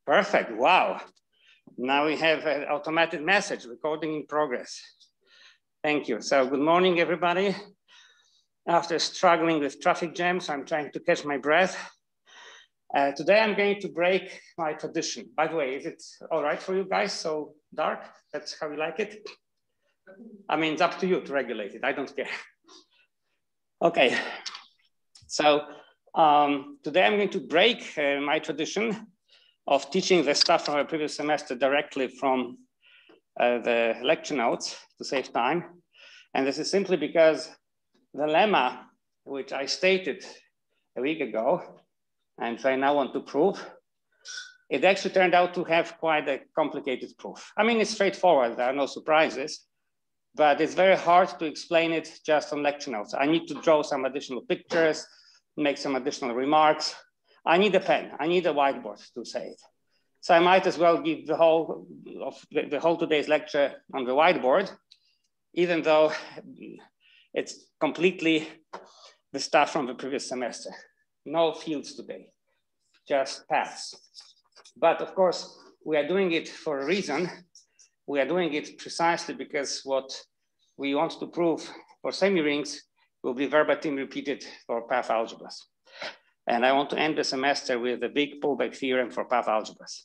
Perfect. Wow. Now we have an automated message, recording in progress. Thank you. So good morning, everybody. After struggling with traffic jams, I'm trying to catch my breath. Today, I'm going to break my tradition. By the way, is it all right for you guys? So dark, that's how you like it? I mean, it's up to you to regulate it. I don't care. Okay. So today I'm going to break my tradition of teaching the stuff from a previous semester directly from the lecture notes to save time. And this is simply because the lemma, which I stated a week ago, and I now want to prove, it actually turned out to have quite a complicated proof. I mean, it's straightforward, there are no surprises, but it's very hard to explain it just on lecture notes. I need to draw some additional pictures, make some additional remarks. I need a pen, I need a whiteboard to say it. So I might as well give the whole today's lecture on the whiteboard, even though it's completely the stuff from the previous semester. No fields today, just paths. But of course, we are doing it for a reason. We are doing it precisely because what we want to prove for semi-rings will be verbatim repeated for path algebras. And I want to end the semester with a big pullback theorem for path algebras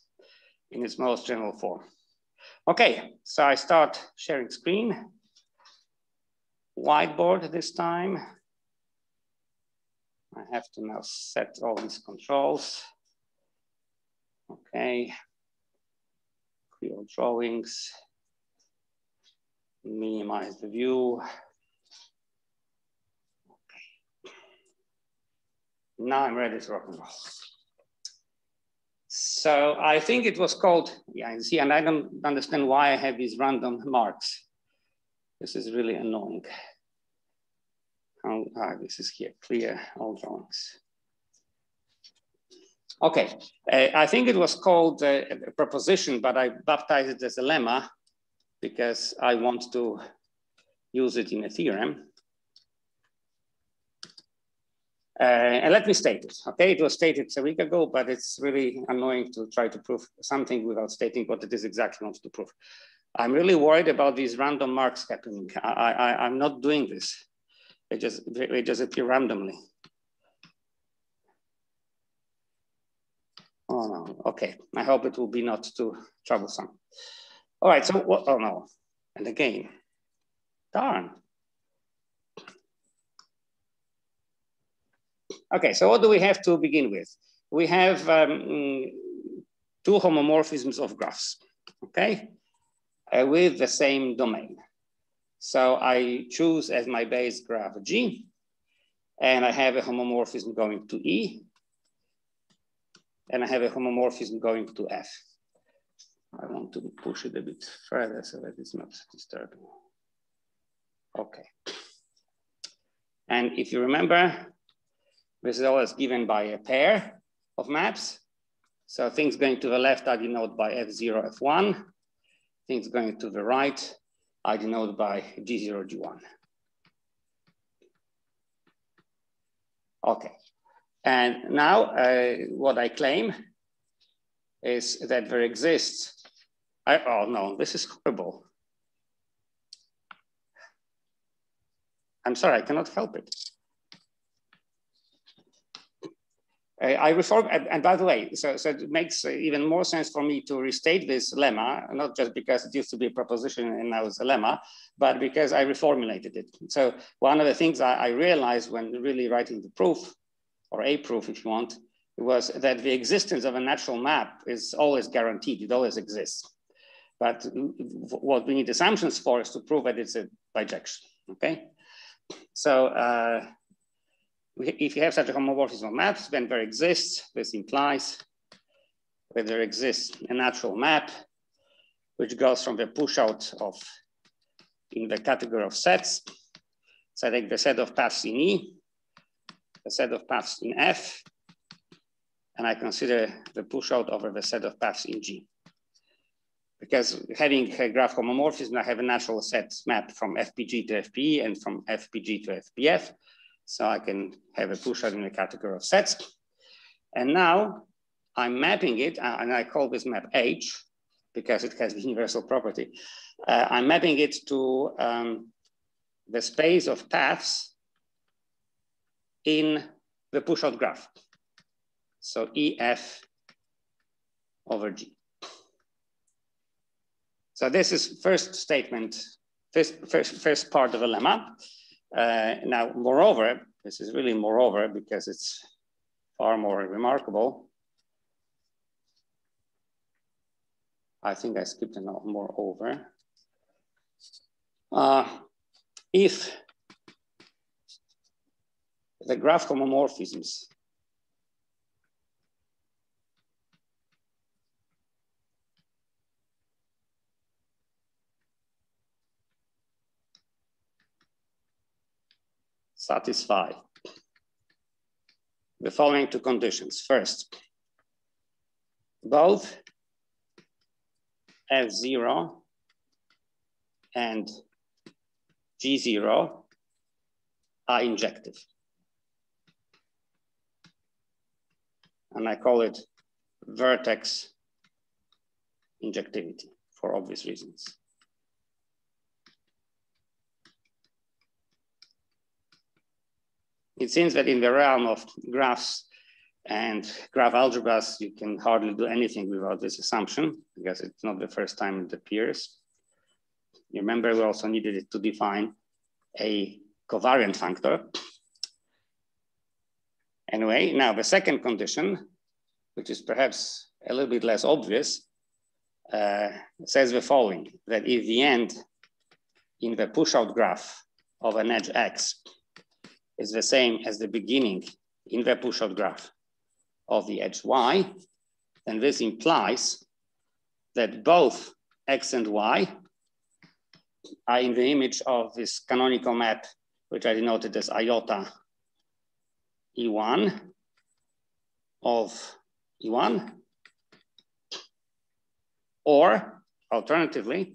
in its most general form. Okay, so I start sharing screen. Whiteboard this time. I have to now set all these controls. Okay. Clear drawings. Minimize the view. Okay. Now I'm ready to rock and roll. So I think it was called, yeah, you see, and I don't understand why I have these random marks. This is really annoying. This is here, clear all drawings. Okay, I think it was called a proposition, but I baptized it as a lemma because I want to use it in a theorem. And let me state it, okay? It was stated a week ago, but it's really annoying to try to prove something without stating what it is exactly wants to prove. I'm really worried about these random marks happening. I'm not doing this. They just appear randomly. Oh no, okay. I hope it will be not too troublesome. All right, so what, oh no. And again, darn. Okay, so what do we have to begin with? We have two homomorphisms of graphs, okay? With the same domain. So I choose as my base graph G, and I have a homomorphism going to E, and I have a homomorphism going to F. I want to push it a bit further so that it's not disturbing. Okay. And if you remember, this is always given by a pair of maps. So things going to the left are denoted by F0, F1. Things going to the right I denote by G0, G1. Okay, and now what I claim is that there exists, oh no, this is horrible. I'm sorry, I cannot help it. I reform, and by the way, so it makes even more sense for me to restate this lemma, not just because it used to be a proposition and now it's a lemma, but because I reformulated it. So one of the things I realized when really writing the proof, or a proof if you want, was that the existence of a natural map is always guaranteed, it always exists. But what we need assumptions for is to prove that it's a bijection, okay? So, if you have such a homomorphism of maps, then there exists, this implies that there exists a natural map which goes from the push out of in the category of sets. So I take the set of paths in E, the set of paths in F, and I consider the push out over the set of paths in G. Because having a graph homomorphism, I have a natural set map from FPG to FPE and from FPG to FPF. So I can have a push out in the category of sets. And now I'm mapping it, and I call this map H because it has the universal property. I'm mapping it to the space of paths in the push-out graph. So EF over G. So this is first statement, first part of the lemma. Now, moreover, this is really moreover because it's far more remarkable. I think I skipped a note, moreover. If the graph homomorphisms satisfy the following two conditions. First, both F0 and G0 are injective. And I call it vertex injectivity for obvious reasons. It seems that in the realm of graphs and graph algebras, you can hardly do anything without this assumption because it's not the first time it appears. You remember we also needed it to define a covariant functor. Anyway, now the second condition, which is perhaps a little bit less obvious, says the following, that if the end in the push-out graph of an edge X is the same as the beginning in the push-out graph of the edge Y, then this implies that both X and Y are in the image of this canonical map, which I denoted as iota E1 of E1, or alternatively,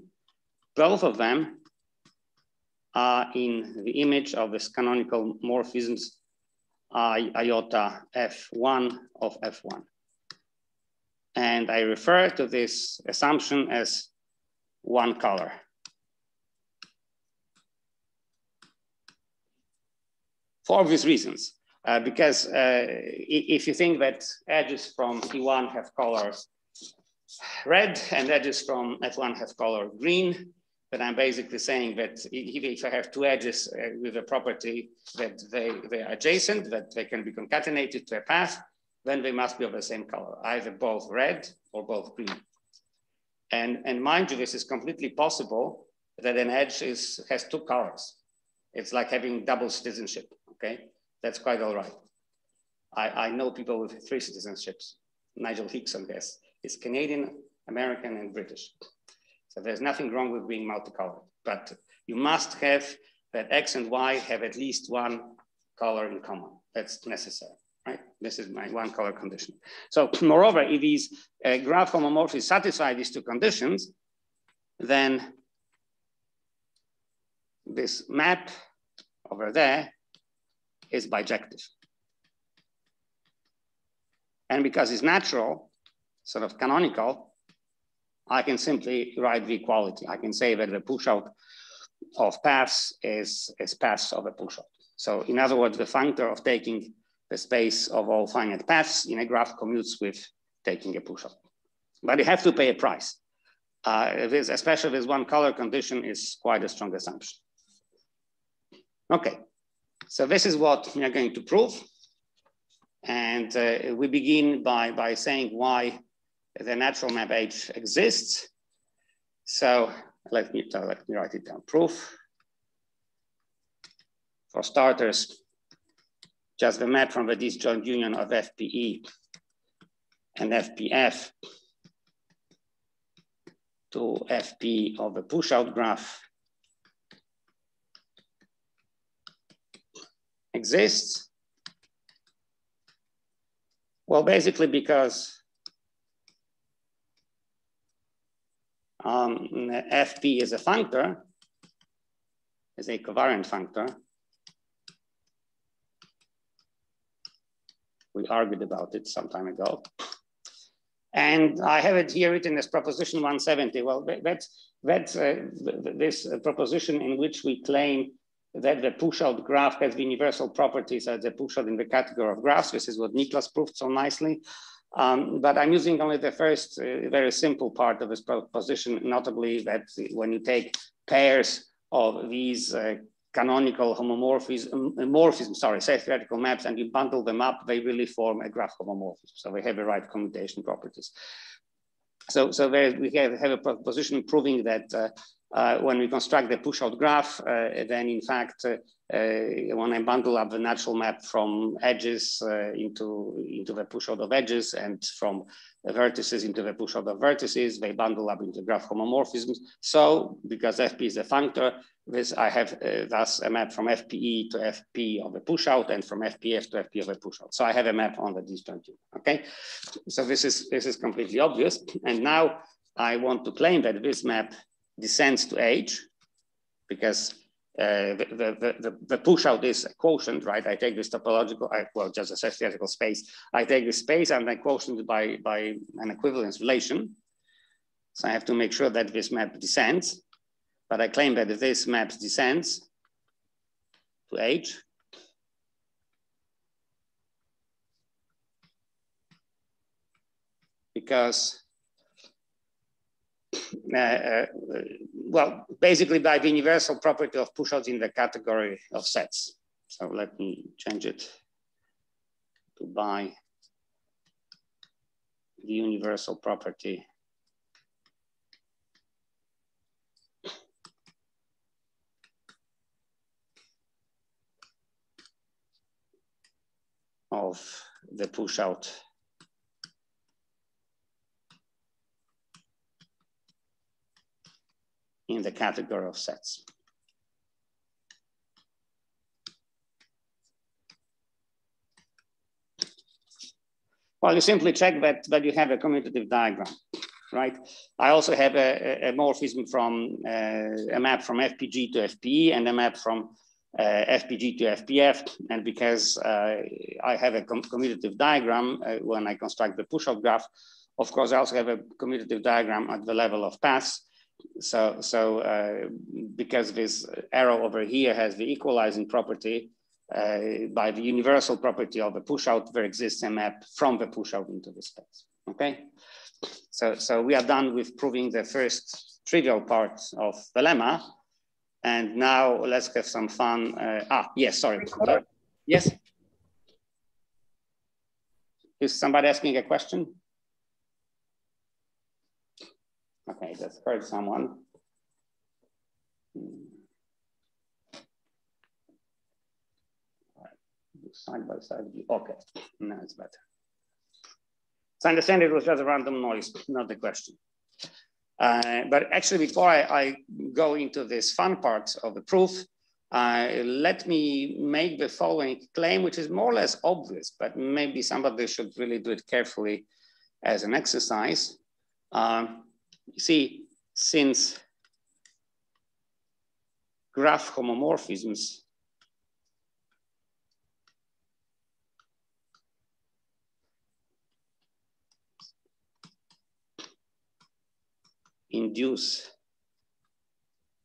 both of them are in the image of this canonical morphisms iota F1 of F1. And I refer to this assumption as one color. For obvious reasons, because if you think that edges from E1 have colors red and edges from F1 have color green, but I'm basically saying that if I have two edges with a property that they are adjacent, that they can be concatenated to a path, then they must be of the same color, either both red or both green. And mind you, this is completely possible that an edge has two colors. It's like having double citizenship, okay? That's quite all right. I know people with three citizenships. Nigel Hickson, yes, is Canadian, American, and British. So there's nothing wrong with being multicolored, but you must have that X and Y have at least one color in common. That's necessary, right? This is my one color condition. So moreover, if these graph homomorphisms satisfy these two conditions, then this map over there is bijective. And because it's natural, sort of canonical, I can simply write the equality. I can say that the push-out of paths is paths of a push-out. So in other words, the functor of taking the space of all finite paths in a graph commutes with taking a push-out. But you have to pay a price. Especially this one color condition is quite a strong assumption. Okay, so this is what we are going to prove. And we begin by saying why the natural map H exists. So let me write it down. Proof. For starters, just the map from the disjoint union of FPE and FPF to FP of the push-out graph exists. Well, basically because FP is a functor, is a covariant functor. We argued about it some time ago. And I have it here written as proposition 170. Well, that's this proposition in which we claim that the push-out graph has universal properties as the push-out in the category of graphs. This is what Niklas proved so nicely. But I'm using only the first very simple part of this proposition, notably that when you take pairs of these canonical theoretical maps, and you bundle them up, they really form a graph homomorphism. So they have the right commutation properties. So there we have a proposition proving that when we construct the push-out graph, then in fact, when I bundle up the natural map from edges into the push-out of edges and from the vertices into the push-out of vertices, they bundle up into graph homomorphisms. So because FP is a functor, I have thus a map from FPE to FP of a push-out and from FPF to FP of a push-out. So I have a map on the disjoint, okay? So this is completely obvious. And now I want to claim that this map descends to H because the push-out is a quotient, right? I take this topological, well, just a theoretical space. I take this space and I quotient it by an equivalence relation. So I have to make sure that this map descends, but I claim that this map descends to H because well, basically by the universal property of push-outs in the category of sets. So let me change it to by the universal property of the push-out in the category of sets. Well, you simply check that you have a commutative diagram, right? I also have a morphism from a map from FPG to FPE and a map from FPG to FPF. And because I have a commutative diagram when I construct the push-out graph, of course, I also have a commutative diagram at the level of paths. So because this arrow over here has the equalizing property, by the universal property of a push-out, there exists a map from the push-out into the space, okay? So we are done with proving the first trivial part of the lemma. And now let's have some fun. Yes, sorry. Yes? Is somebody asking a question? Okay, just heard someone. Side by side view. Okay, now it's better. So I understand it was just a random noise, not the question. But actually, before I go into this fun part of the proof, let me make the following claim, which is more or less obvious, but maybe somebody should really do it carefully as an exercise. You see, since graph homomorphisms induce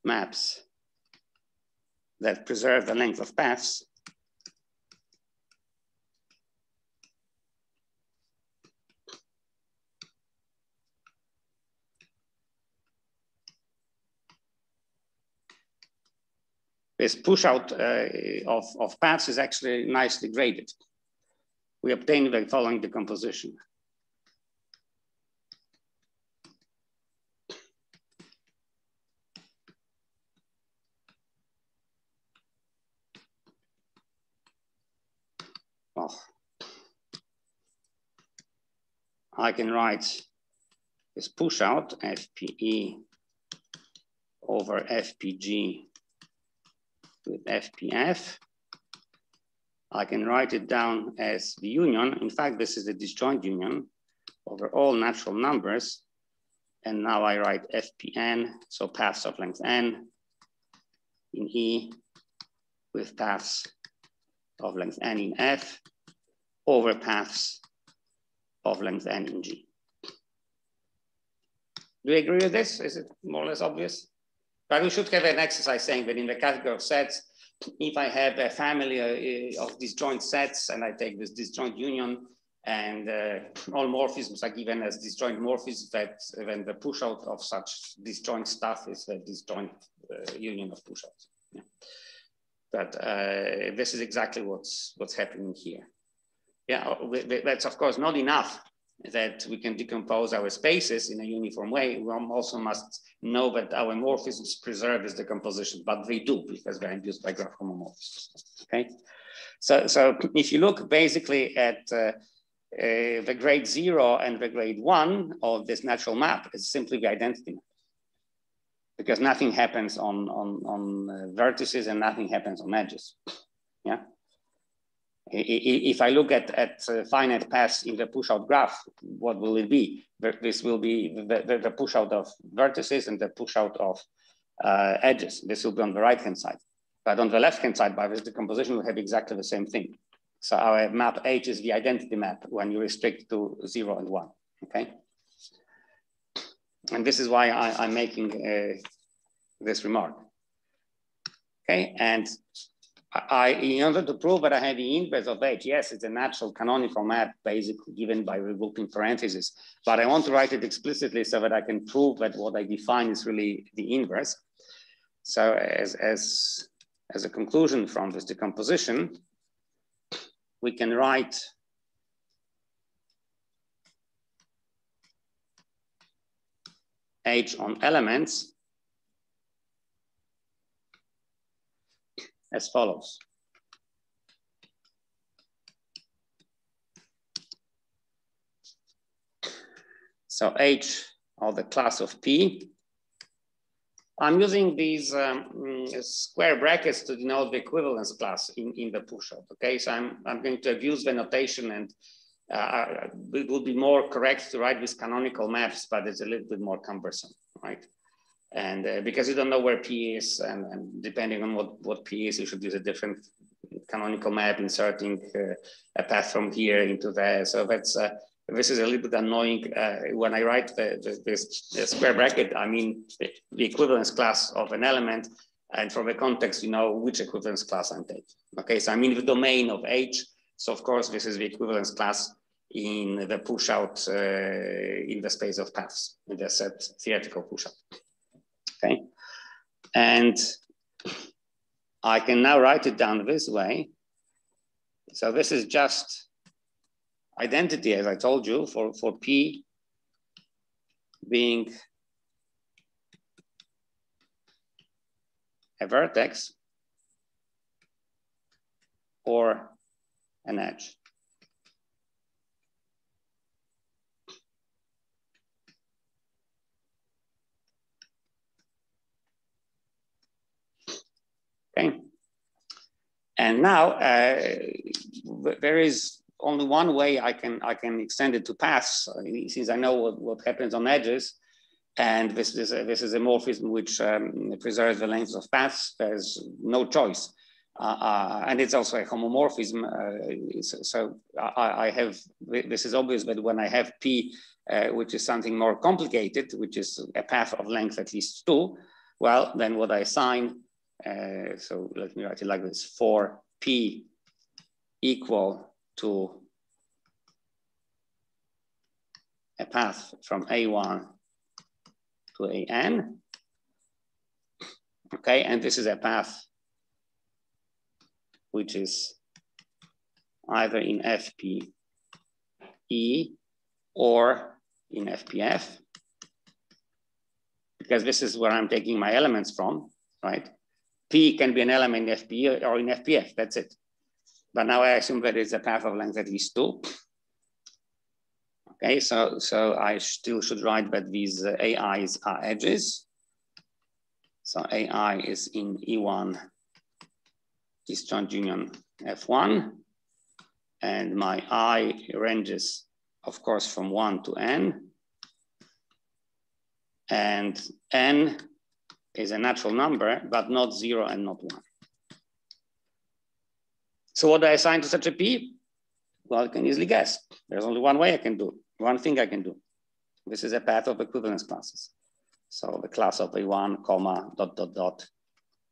maps that preserve the length of paths, this push out of paths is actually nicely graded. We obtain the following decomposition. I can write this push out FPE over FPG with FPF. I can write it down as the union. In fact, this is the disjoint union over all natural numbers. And now I write FPN, so paths of length N in E with paths of length N in F over paths of length N in G. Do you agree with this? Is it more or less obvious? But we should have an exercise saying that in the category of sets, if I have a family of disjoint sets and I take this disjoint union and all morphisms are given as disjoint morphisms, that when the push out of such disjoint stuff is a disjoint union of push outs. Yeah. But this is exactly what's happening here. Yeah, that's of course not enough that we can decompose our spaces in a uniform way. We also must know that our morphisms preserve this decomposition, but they do because they're induced by graph homomorphisms. Okay, so if you look basically at the grade 0 and the grade 1 of this natural map, is simply the identity map, because nothing happens on vertices and nothing happens on edges. Yeah. If I look at finite paths in the push-out graph, what will it be? This will be the push-out of vertices and the push-out of edges. This will be on the right-hand side. But on the left-hand side, by this decomposition, we have exactly the same thing. So our map H is the identity map when you restrict to 0 and 1, okay? And this is why I'm making this remark, okay? And in order to prove that I have the inverse of H, yes, it's a natural canonical map basically given by regrouping parentheses, but I want to write it explicitly so that I can prove that what I define is really the inverse. So as a conclusion from this decomposition, we can write H on elements as follows. So H of the class of P. I'm using these square brackets to denote the equivalence class in the pushout. Okay, so I'm going to abuse the notation, and it would be more correct to write these canonical maps, but it's a little bit more cumbersome, right? And because you don't know where P is, and depending on what P is, you should use a different canonical map, inserting a path from here into there. So that's this is a little bit annoying. When I write this square bracket, I mean the equivalence class of an element, and from the context, you know which equivalence class I'm taking. Okay, so I'm in the domain of H. So of course, this is the equivalence class in the push out in the space of paths, in the set theoretical push out. Okay, and I can now write it down this way. So this is just identity, as I told you, for P being a vertex or an edge. Okay, and now there is only one way I can extend it to paths, since I know what happens on edges, and this is a morphism which preserves the lengths of paths. There's no choice, and it's also a homomorphism. So I have, this is obvious, but when I have P, which is something more complicated, which is a path of length at least 2, well, then what I assign, so let me write it like this: for P equal to a path from A1 to AN. Okay, and this is a path which is either in FPE or in FPF, because this is where I'm taking my elements from, right? P can be an element in FPE or in FPF, that's it. But now I assume that it's a path of length at least 2. Okay, so I still should write that these AIs are edges. So AI is in E1 disjoint union F1, and my I ranges, of course, from 1 to N, and N is a natural number, but not 0 and not 1. So what do I assign to such a P? Well, you can easily guess. There's only one way I can do, one thing I can do. This is a path of equivalence classes. So the class of A1, comma, dot, dot, dot,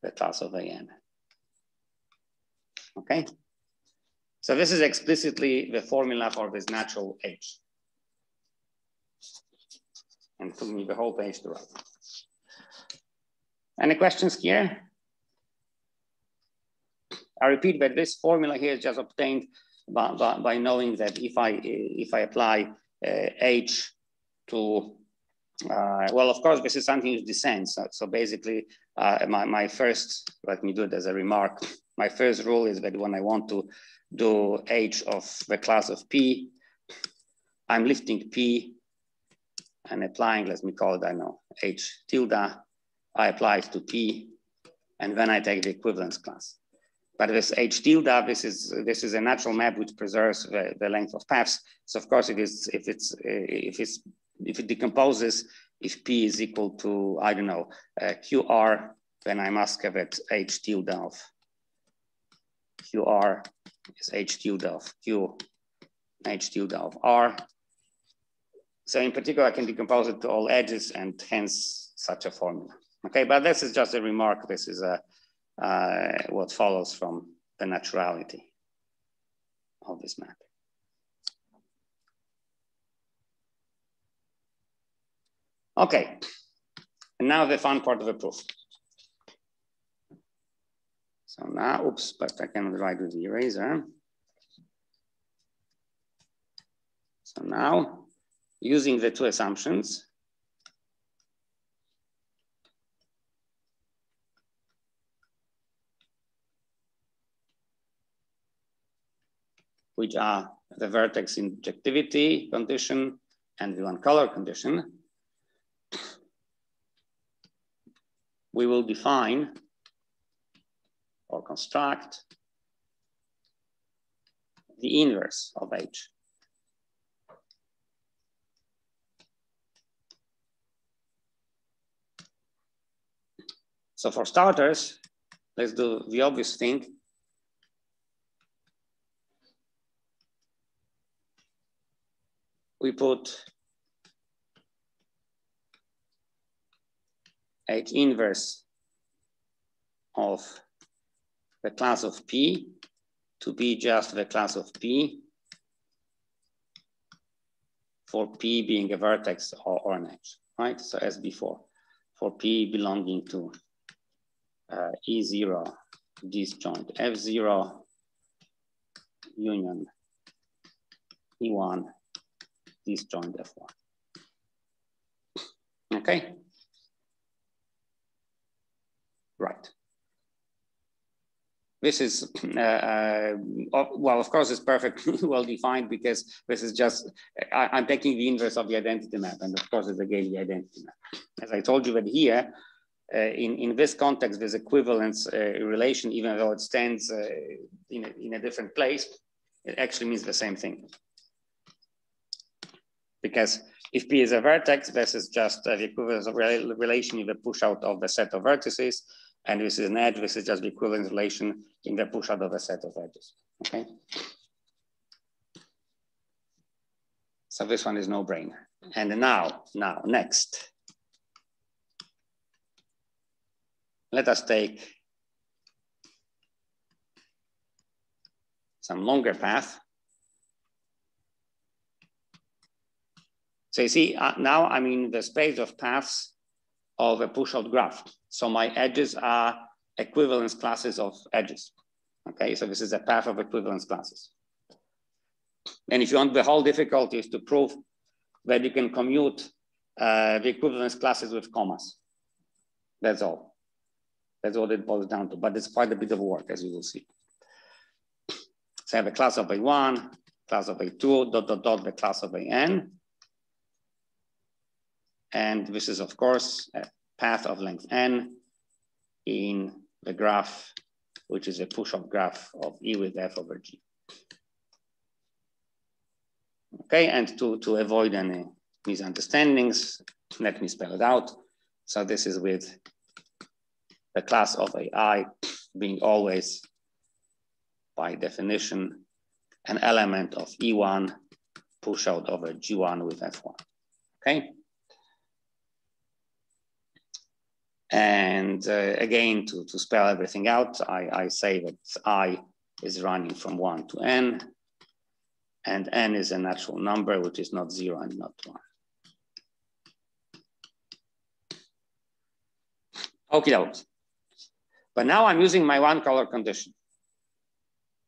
the class of AN. Okay? So this is explicitly the formula for this natural H. And took me the whole page to write. Any questions here? I repeat that this formula here is just obtained by knowing that if I apply H to, well, of course, this is something which descends. So basically, my first, let me do it as a remark. My first rule is that when I want to do H of the class of P, I'm lifting P and applying, let me call it, I know, H tilde. I apply it to P, and then I take the equivalence class. But this H tilde, this is a natural map which preserves the length of paths. So of course, if it decomposes, if P is equal to, I don't know, QR, then I must have it H tilde of QR is H tilde of Q, H tilde of R. So in particular, I can decompose it to all edges and hence such a formula. Okay, but this is just a remark. This is what follows from the naturality of this map. Okay, and now the fun part of the proof. So now, oops, but I cannot write with the eraser. So now, using the two assumptions, which are the vertex injectivity condition and the one color condition, we will define or construct the inverse of H. So for starters, let's do the obvious thing. We put H inverse of the class of P to be just the class of P for P being a vertex or an edge, right? So as before, for P belonging to E0 disjoint F0 union E1 disjoint F1. Okay. Right. This is, well, of course, it's perfectly well defined because this is just, I'm taking the inverse of the identity map, and of course, it's again the identity map. As I told you that here, in this context, this equivalence relation, even though it stands in a different place, it actually means the same thing. Because if P is a vertex, this is just the equivalence of relation in the push out of the set of vertices. And this is an edge, this is just the equivalence relation in the push out of a set of edges, okay? So this one is no brainer. And now, next. Let us take some longer path. So you see, now I'm in the space of paths of a push-out graph. So my edges are equivalence classes of edges. Okay, so this is a path of equivalence classes. And if you want, the whole difficulty is to prove that you can commute the equivalence classes with commas. That's all. That's what it boils down to, but it's quite a bit of work, as you will see. So I have a class of A1, class of A2, dot, dot, dot, the class of AN. And this is, of course, a path of length n in the graph, which is a push-up graph of E with F over G. Okay, and to avoid any misunderstandings, let me spell it out. So this is with the class of AI being always, by definition, an element of E1 push out over G1 with F1. okay? And again, to spell everything out, I say that I is running from 1 to n, and n is a natural number, which is not 0 and not 1. Okay, but now I'm using my one color condition.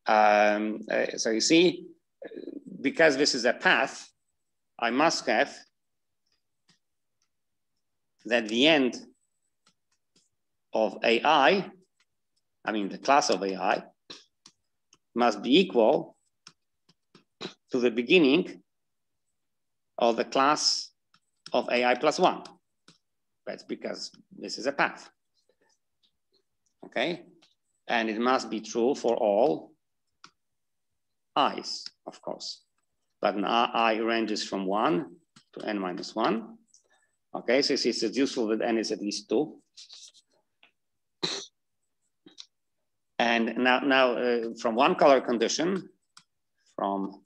So you see, because this is a path, I must have that the end of AI, I mean the class of AI, must be equal to the beginning of the class of AI plus 1. That's because this is a path. Okay, and it must be true for all i's, of course. But now I ranges from 1 to n minus 1. Okay, so it's useful that n is at least 2. And now from one color condition, from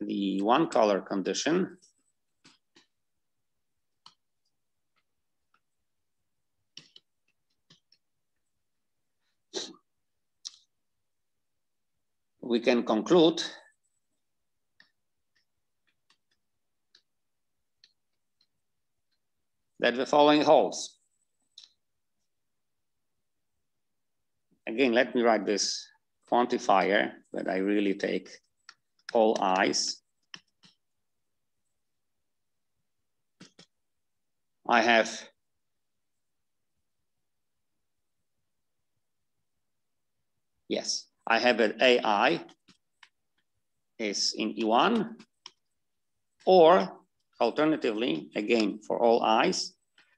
the one color condition, we can conclude that the following holds. Again, let me write this quantifier that I really take all i's. I have I have that AI is in E1, or alternatively, again, for all i's.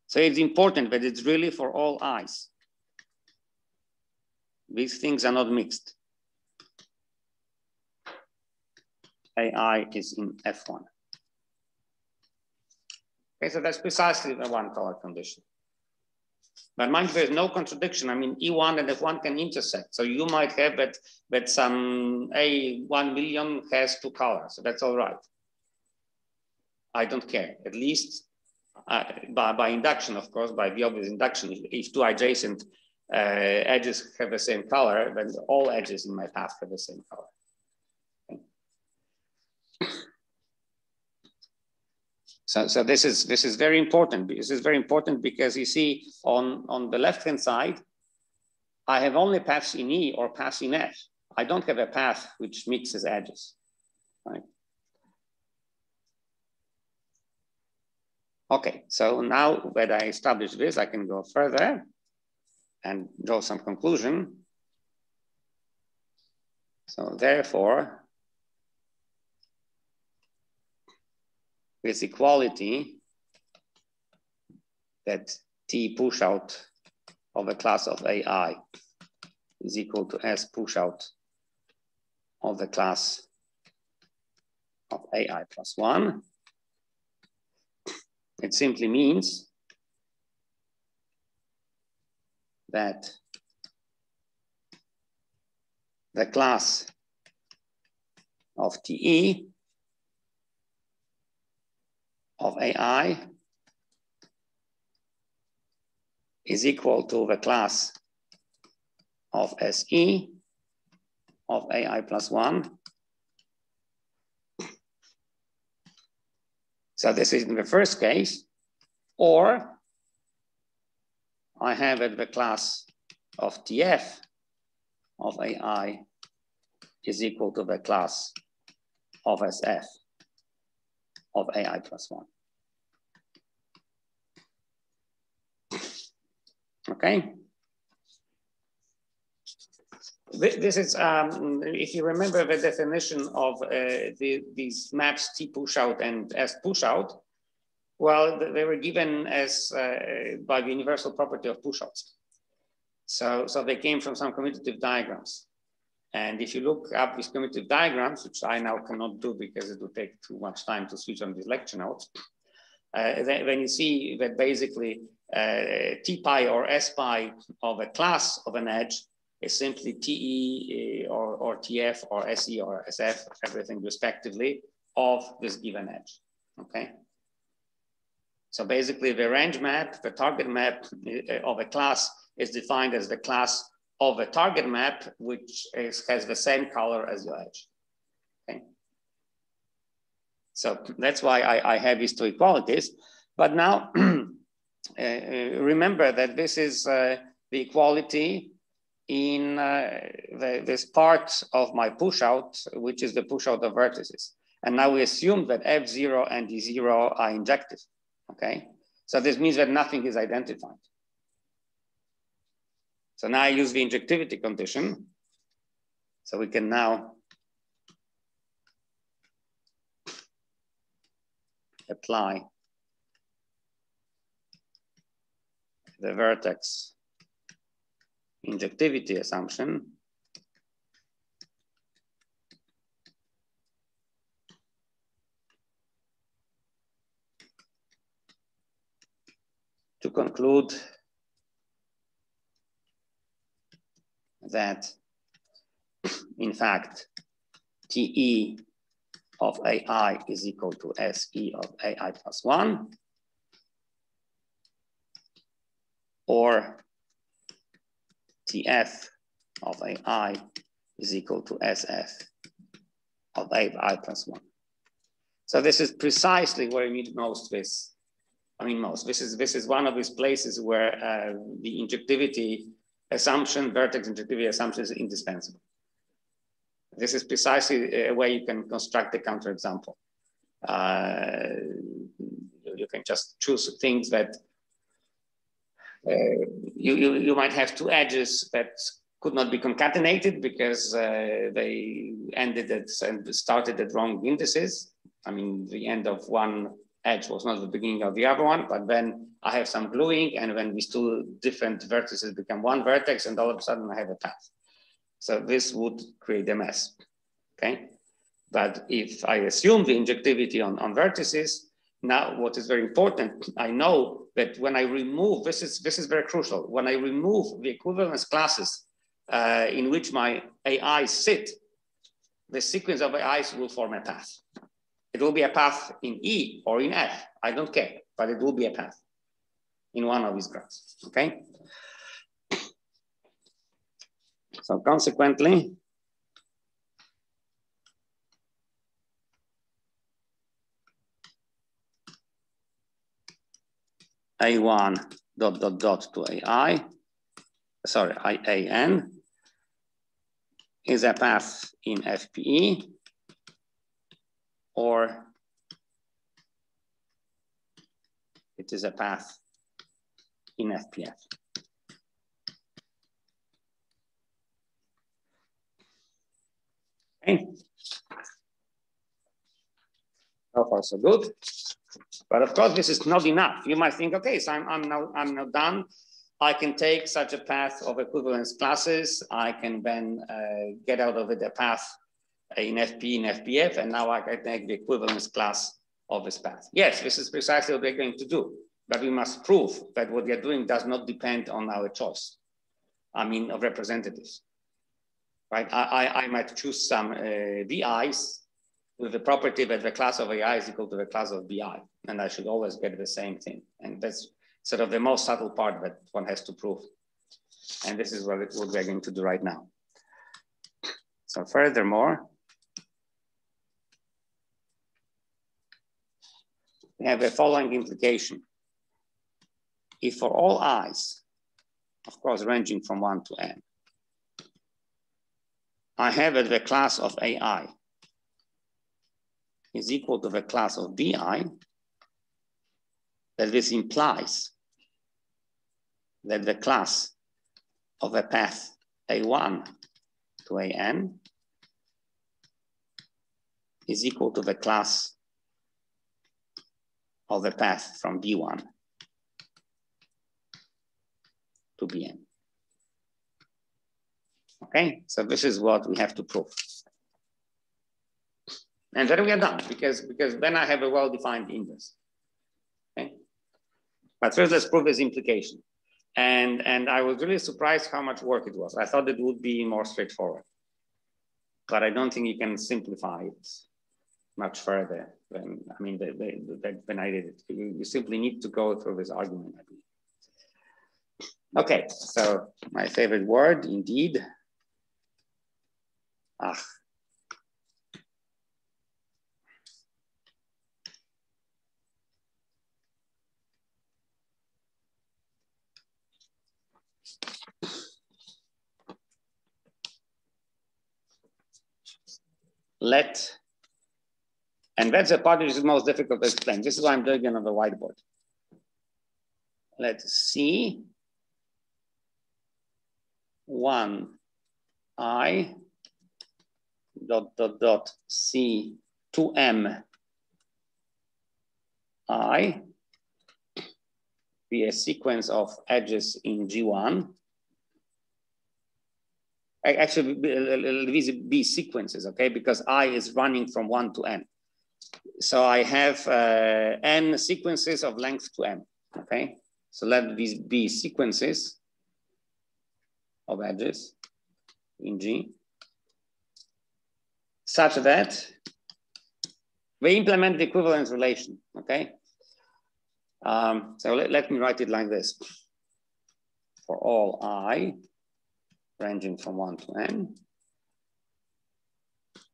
So it's important that it's really for all i's. These things are not mixed. AI is in F1. Okay, so that's precisely the one color condition. But mind you, there's no contradiction. I mean, E1 and F1 can intersect. So you might have that some A1 million has 2 colors. So that's all right. I don't care. At least by induction, of course, by the obvious induction, if 2 adjacent edges have the same color, then all edges in my path have the same color. So this is very important. This is very important because you see on the left-hand side, I have only paths in E or paths in F. I don't have a path which mixes edges, right? Okay, so now that I established this, I can go further and draw some conclusion. So therefore, this equality that T push out of a class of AI is equal to S push out of the class of AI plus 1. It simply means that the class of TE of AI is equal to the class of SE of AI plus 1. So this is in the first case, or I have at the class of TF of AI is equal to the class of SF of AI plus 1. Okay. This is, if you remember the definition of these maps T push out and S push out, well, they were given as by the universal property of push outs. So they came from some commutative diagrams. And if you look up these commutative diagrams, which I now cannot do because it would take too much time to switch on these lecture notes, then you see that basically T pi or S pi of a class of an edge is simply TE or TF or SE or SF, everything respectively, of this given edge. okay? So basically the range map, the target map of a class is defined as the class of a target map, which has the same color as your edge, okay? So that's why I have these two equalities. But now remember that this is the equality in this part of my push out, which is the push out of vertices. And now we assume that F0 and D0 are injective, okay? So this means that nothing is identified. So now I use the injectivity condition. So we can now apply the vertex injectivity assumption to conclude that, in fact, TE of AI is equal to SE of AI plus 1, or TF of AI is equal to SF of AI plus 1. So this is precisely where you need most this. I mean, this is one of these places where the injectivity assumption, vertex injectivity assumption is indispensable. This is precisely a way you can construct a counterexample. You can just choose things that you might have two edges that could not be concatenated because they ended at and started at wrong indices. I mean, the end of one edge was not the beginning of the other one, but then I have some gluing, and when these two different vertices become one vertex, and all of a sudden I have a path. So this would create a mess, okay? But if I assume the injectivity on vertices, now what is very important, I know that when I remove, this is very crucial, when I remove the equivalence classes in which my AIs sit, the sequence of AIs will form a path. It will be a path in E or in F, I don't care, but it will be a path in one of these graphs, okay? So consequently, A1 dot dot dot to AI, sorry, IAN is a path in FPE, or it is a path in FPF. Okay. So far so good. But of course, this is not enough. You might think, okay, so I'm now done. I can take such a path of equivalence classes. I can then get out of it a path in FP, in FPF, and now I can take the equivalence class of this path. Yes, this is precisely what we're going to do, but we must prove that what we're doing does not depend on our choice, I mean, of representatives, right? I might choose some VIs with the property that the class of AI is equal to the class of BI, and I should always get the same thing. And that's sort of the most subtle part that one has to prove. And this is what we're going to do right now. So furthermore, we have the following implication. If for all i's, of course, ranging from 1 to n, I have that the class of AI is equal to the class of BI, that this implies that the class of a path A1 to AN is equal to the class of the path from B1 to Bn. Okay, so this is what we have to prove. And then we are done, because then I have a well-defined inverse. Okay, but first let's prove this implication. And I was really surprised how much work it was. I thought it would be more straightforward, but I don't think you can simplify it much further when I mean when I did it. You simply need to go through this argument, I believe. Okay, so my favorite word, indeed. Ach. Let, and that's the part which is most difficult to explain. This is why I'm doing it on the whiteboard. Let C 1 I dot C 2M I be a sequence of edges in G1. Actually, these be sequences, okay? Because I is running from 1 to n. So I have n sequences of length to m, okay? So let these be sequences of edges in G, such that we implement the equivalence relation, okay? So let me write it like this. For all I ranging from 1 to n,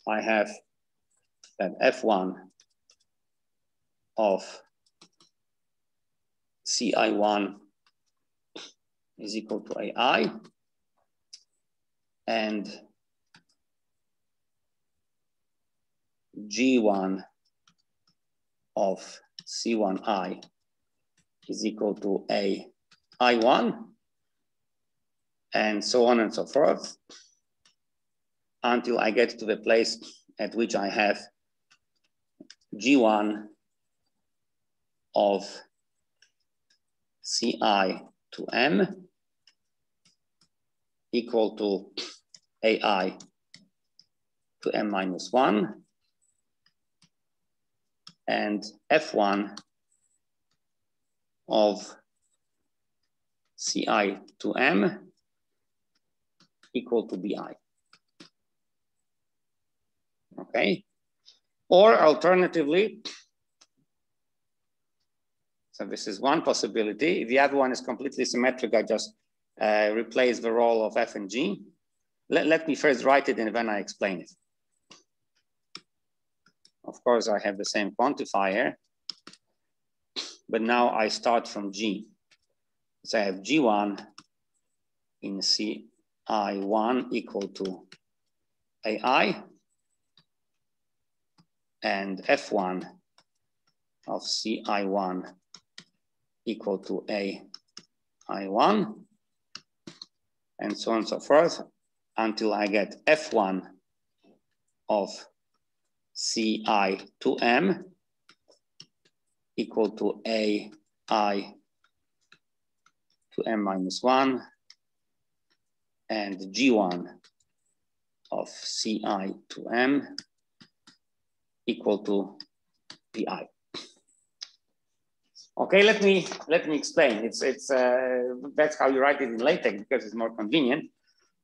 I have that F1 of CI1 is equal to AI, and G1 of C1I is equal to AI1, and so on and so forth, until I get to the place at which I have G1 of CI to M equal to AI to M minus 1, and F1 of CI to M equal to BI. Okay, or alternatively, so this is one possibility. The other one is completely symmetric. I just replace the role of F and G. Let me first write it and then I explain it. Of course, I have the same quantifier, but now I start from G. So I have G1 in CI1 equal to AI, and F1 of CI1 equal to AI1, and so on and so forth, until I get F1 of CI to M equal to AI to M minus 1, and G1 of CI to M equal to PI. Okay, let me explain. That's how you write it in LaTeX because it's more convenient.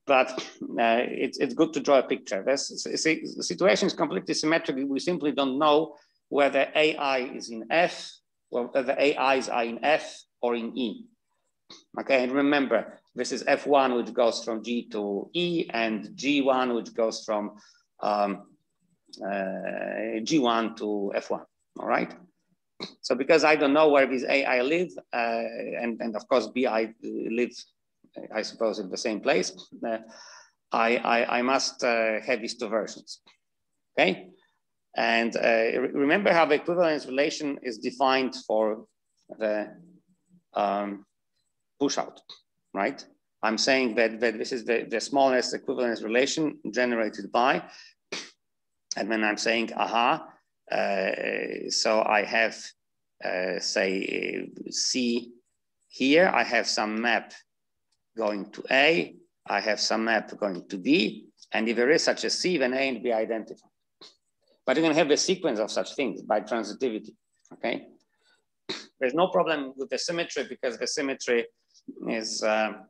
But it's good to draw a picture. The situation is completely symmetric. We simply don't know whether AI is in F, or whether AIs are in F or in E. Okay, and remember, this is F1, which goes from G to E, and G1, which goes from G1 to F1, all right? So because I don't know where these AI live, and of course BI lives, I suppose, in the same place, I must have these two versions, okay? And remember how the equivalence relation is defined for the push out, right? I'm saying that this is the smallest equivalence relation generated by, and then I'm saying, aha, so I have, say, C here, I have some map going to A, I have some map going to B, and if there is such a C, then A and B are identified. But you can have a sequence of such things by transitivity, okay? There's no problem with the symmetry because the symmetry is, the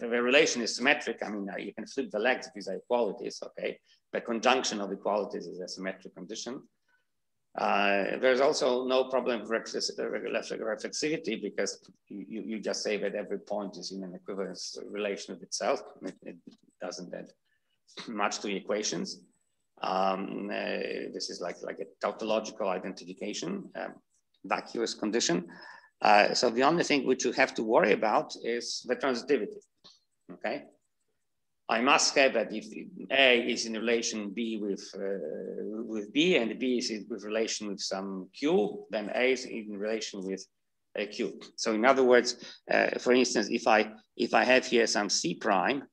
relation is symmetric. I mean, you can flip the legs, these are equalities, okay? a conjunction of equalities is a symmetric condition. There's also no problem with reflexivity because you just say that every point is in an equivalence relation with itself. It doesn't add much to the equations. This is like a tautological identification, vacuous condition. So the only thing which you have to worry about is the transitivity, okay? I must have that if A is in relation B with B and B is with relation with some Q, then A is in relation with Q. So in other words, for instance, if I have here some C prime,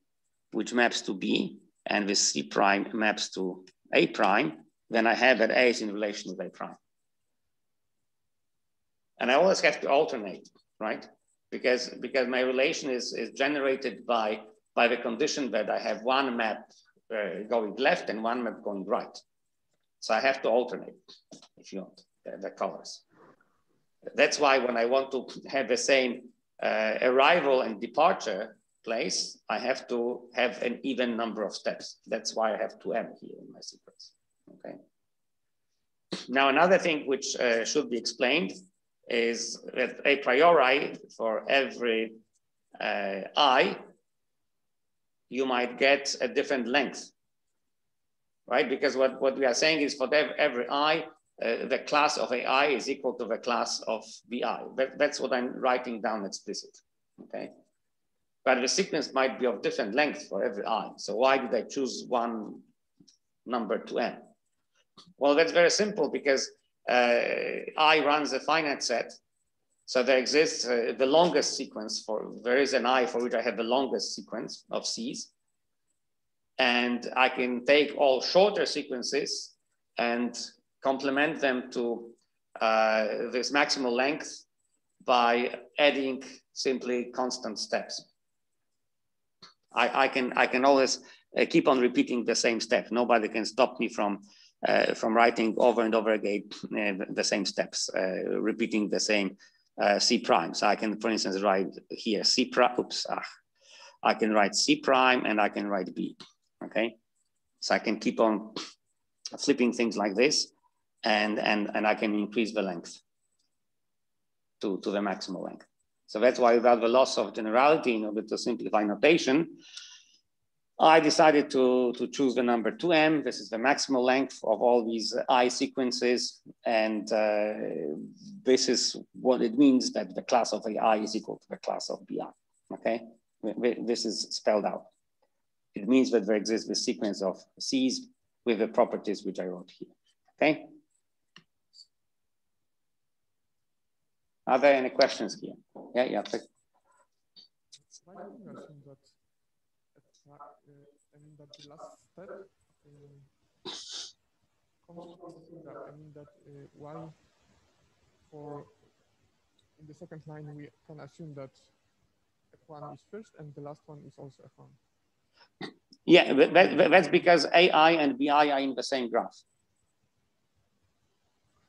which maps to B, and this C prime maps to A prime, then I have that A is in relation with A prime. And I always have to alternate, right? Because my relation is generated by the condition that I have one map going left and one map going right. So I have to alternate, if you want, the colors. That's why when I want to have the same arrival and departure place, I have to have an even number of steps. That's why I have 2m here in my sequence, okay? Now, another thing which should be explained is that a priori for every I, you might get a different length, right? Because what we are saying is for every I, the class of AI is equal to the class of BI. That's what I'm writing down explicit, okay? But the sequence might be of different length for every I. So why did I choose one number to n? Well, that's very simple because I runs a finite set. So there exists the longest sequence there is an I for which I have the longest sequence of C's. And I can take all shorter sequences and complement them to this maximal length by adding simply constant steps. I can always keep on repeating the same step. Nobody can stop me from writing over and over again the same steps, repeating the same C prime. So I can, for instance, write here C prime. Oops, I can write C prime and I can write B. Okay, so I can keep on flipping things like this, and I can increase the length to the maximal length. So that's why, without the loss of generality, in order to simplify notation, I decided to choose the number 2m. This is the maximal length of all these I sequences. And this is what it means that the class of AI is equal to the class of BI, okay? This is spelled out. It means that there exists a sequence of C's with the properties which I wrote here, okay? Are there any questions here? Yeah. Why do you assume that, that the last step comes from that? I mean that why in the second line we can assume that F1 is first and the last one is also F1. Yeah, that's because AI and BI are in the same graph.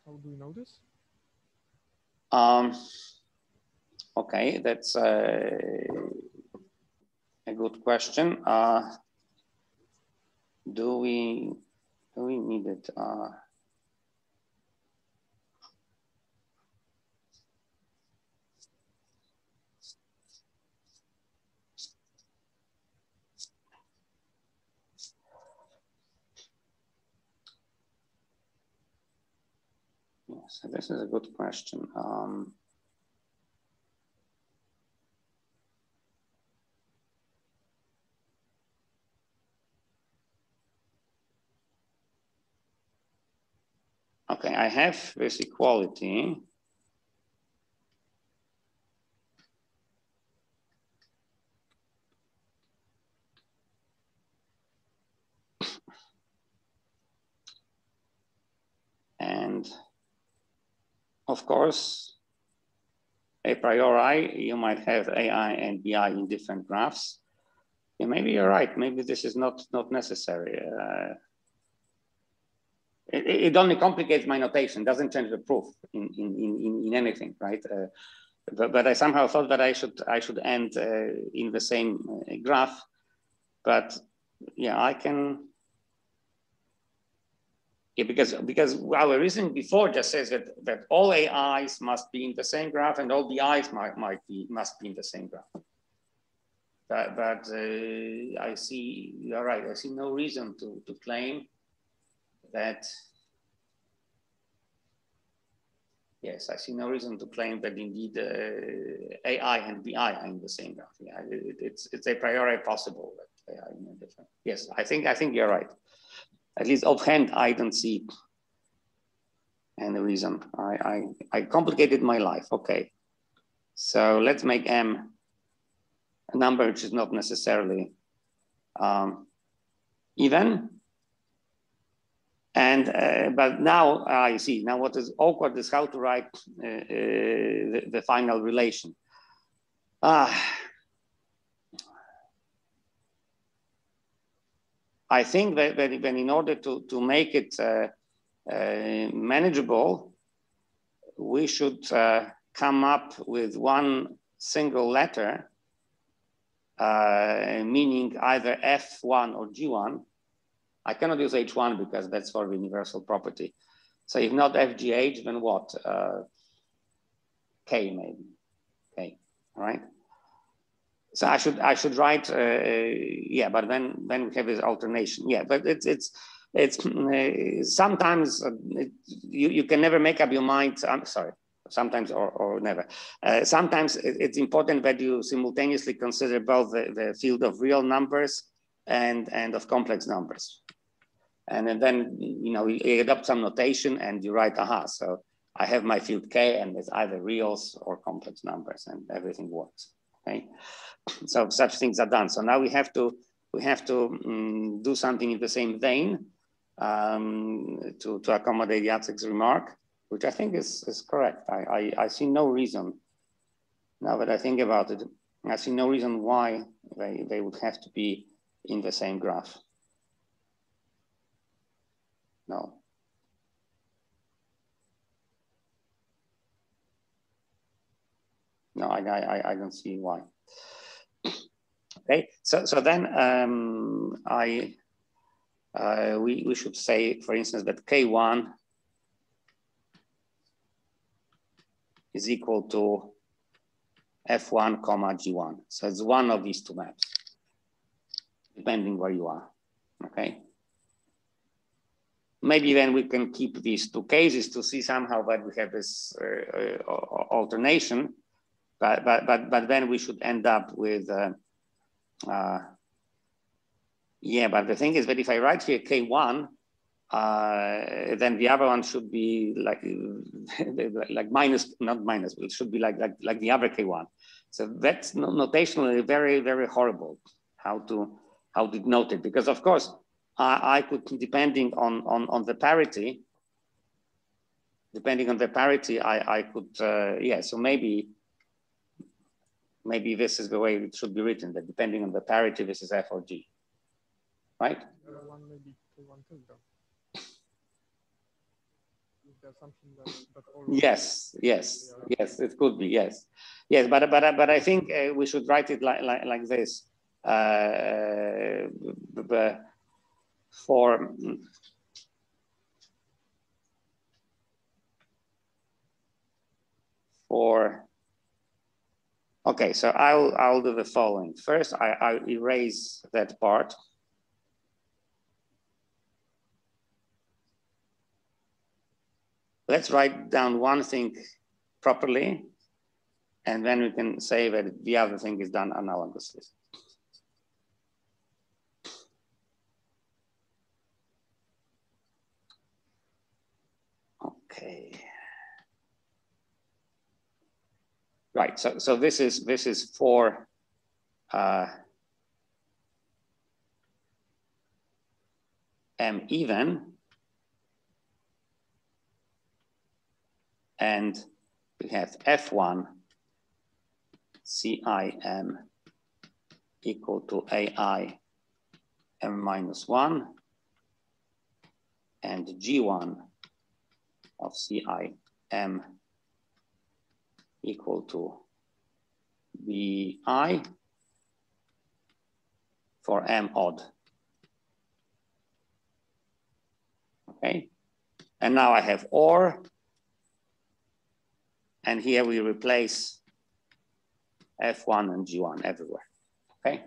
How do we know this? Okay, that's a good question. Do we need it? Yes, this is a good question. Okay, I have this equality. And of course, a priori, you might have AI and BI in different graphs. Yeah, maybe you're right. Maybe this is not necessary. It only complicates my notation, doesn't change the proof in anything, right? But I somehow thought that I should end in the same graph. But yeah, I can Yeah, because our reasoning before just says that all AIs must be in the same graph and all BIs must be in the same graph. But I see, you're right, I see no reason to claim that, yes, I see no reason to claim that indeed AI and BI are in the same graph. Yeah, it's a priori possible that they are in a different. Yes, I think you're right. At least offhand, I don't see any reason. I complicated my life. Okay, so let's make M a number which is not necessarily even. And but now I see. Now what is awkward is how to write the final relation. I think that in order to make it manageable, we should come up with one single letter, meaning either F1 or G1. I cannot use H1 because that's for the universal property. So if not FGH, then what? K maybe. K, all right? So I should write, yeah, but then we have this alternation. Yeah, but it's sometimes you can never make up your mind. I'm sorry, sometimes or never. Sometimes it's important that you simultaneously consider both the field of real numbers and of complex numbers. And then, you know, you adopt some notation and you write, aha, so I have my field K and it's either reals or complex numbers and everything works, okay? So such things are done. So now we have to do something in the same vein to accommodate Jacek's remark, which I think is correct. I see no reason, now that I think about it, I see no reason why they would have to be in the same graph. No. No, I don't see why. Okay, so then we should say, for instance, that K1 is equal to F1 comma G1. So it's one of these two maps, depending where you are, okay? Maybe then we can keep these two cases to see somehow that we have this alternation, but then we should end up with, yeah, but the thing is that if I write here K1, then the other one should be like minus, not minus, but it should be like the other K1. So that's notationally very, very horrible how to denote it, because of course I could, depending on the parity, I could, yeah, so maybe this is the way it should be written, that depending on the parity, this is F or G, right? Yes, it could be, yes, but I think we should write it like this. Okay, so I'll do the following. First, I'll erase that part. Let's write down one thing properly, and then we can say that the other thing is done analogously. Okay. Right. So this is for M even, and we have F1 CIM equal to AI M minus 1, and G1 of CIM equal to BI for M odd. Okay, And now I have or, and here we replace F1 and G1 everywhere, okay?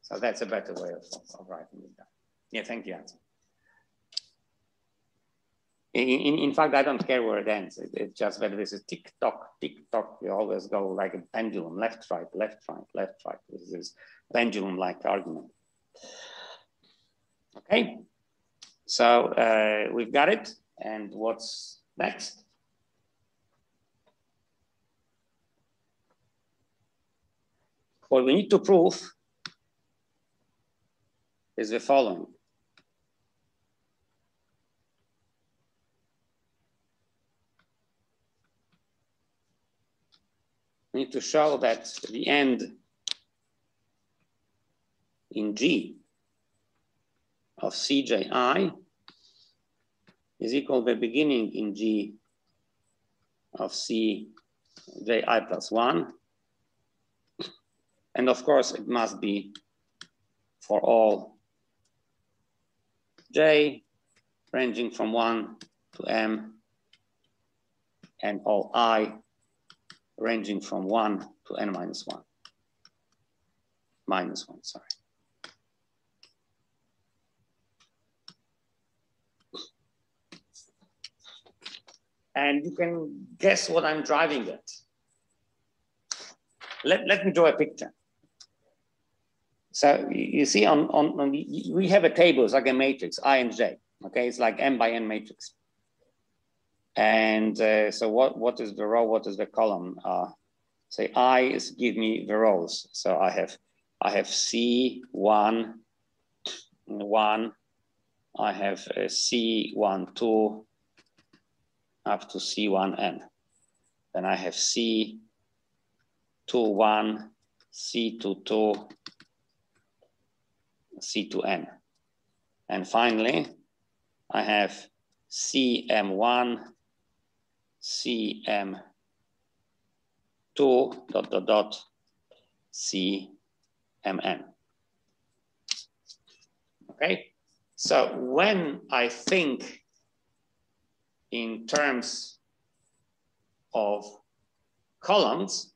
So that's a better way of writing it down. Yeah, thank you, Hajac. In fact, I don't care where it ends. It's just that this is tick tock, tick tock. You always go like a pendulum, left, right, left, right, left, right. This is pendulum-like argument. Okay, so we've got it. And what's next? What we need to prove is the following. We need to show that the end in G of Cji is equal to the beginning in G of Cji plus 1. And of course, it must be for all J ranging from 1 to M and all I ranging from 1 to N minus 1. Minus 1, sorry. And you can guess what I'm driving at. Let me draw a picture. So you see we have a table, it's like a matrix, I and J, okay? It's like M by N matrix. And so what is the row, what is the column? Say I is give me the rows. So I have C1, 1, I have C1, 2, up to C1N. Then I have C2, 1, C2, 2, C2N. And finally, I have CM1, CM2, ... CMN. Okay, so when I think in terms of columns,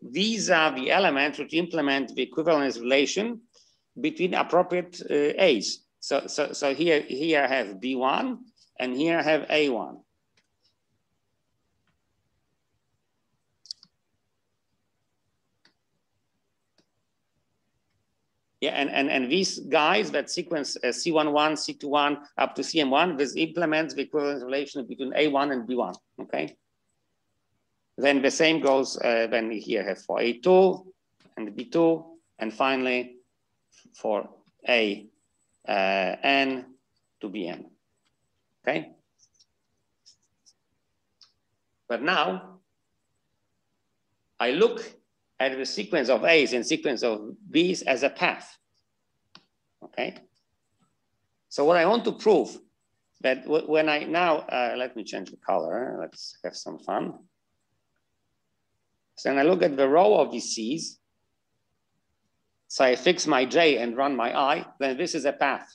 these are the elements which implement the equivalence relation between appropriate A's. So here I have B1 and here I have A1. Yeah, and these guys that sequence C11, C21 up to CM1, this implements the equivalence relation between A1 and B1, okay? Then the same goes, then here I have for A2 and B2, and finally for A N to Bn, okay? But now I look at the sequence of A's and sequence of B's as a path, okay? So what I want to prove that when I now, let me change the color, let's have some fun. So when I look at the row of these C's, so I fix my J and run my I, then this is a path.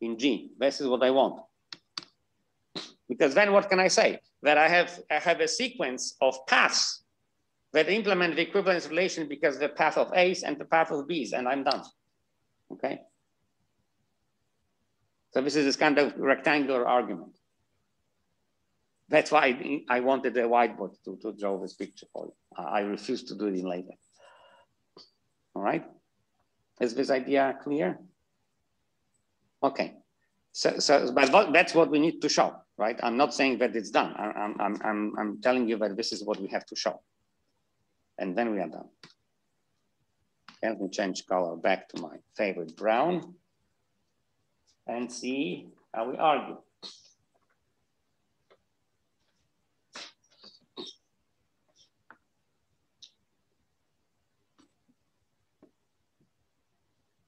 In G, this is what I want. Because then what can I say? That I have a sequence of paths that implement the equivalence relation because the path of A's and the path of B's, and I'm done, okay? So this is this kind of rectangular argument. That's why I wanted a whiteboard to draw this picture for you. I refused to do it in later. All right, is this idea clear? Okay, but that's what we need to show, right? I'm not saying that it's done. I'm telling you that this is what we have to show. And then we are done. Okay, let me change color back to my favorite brown and see how we argue.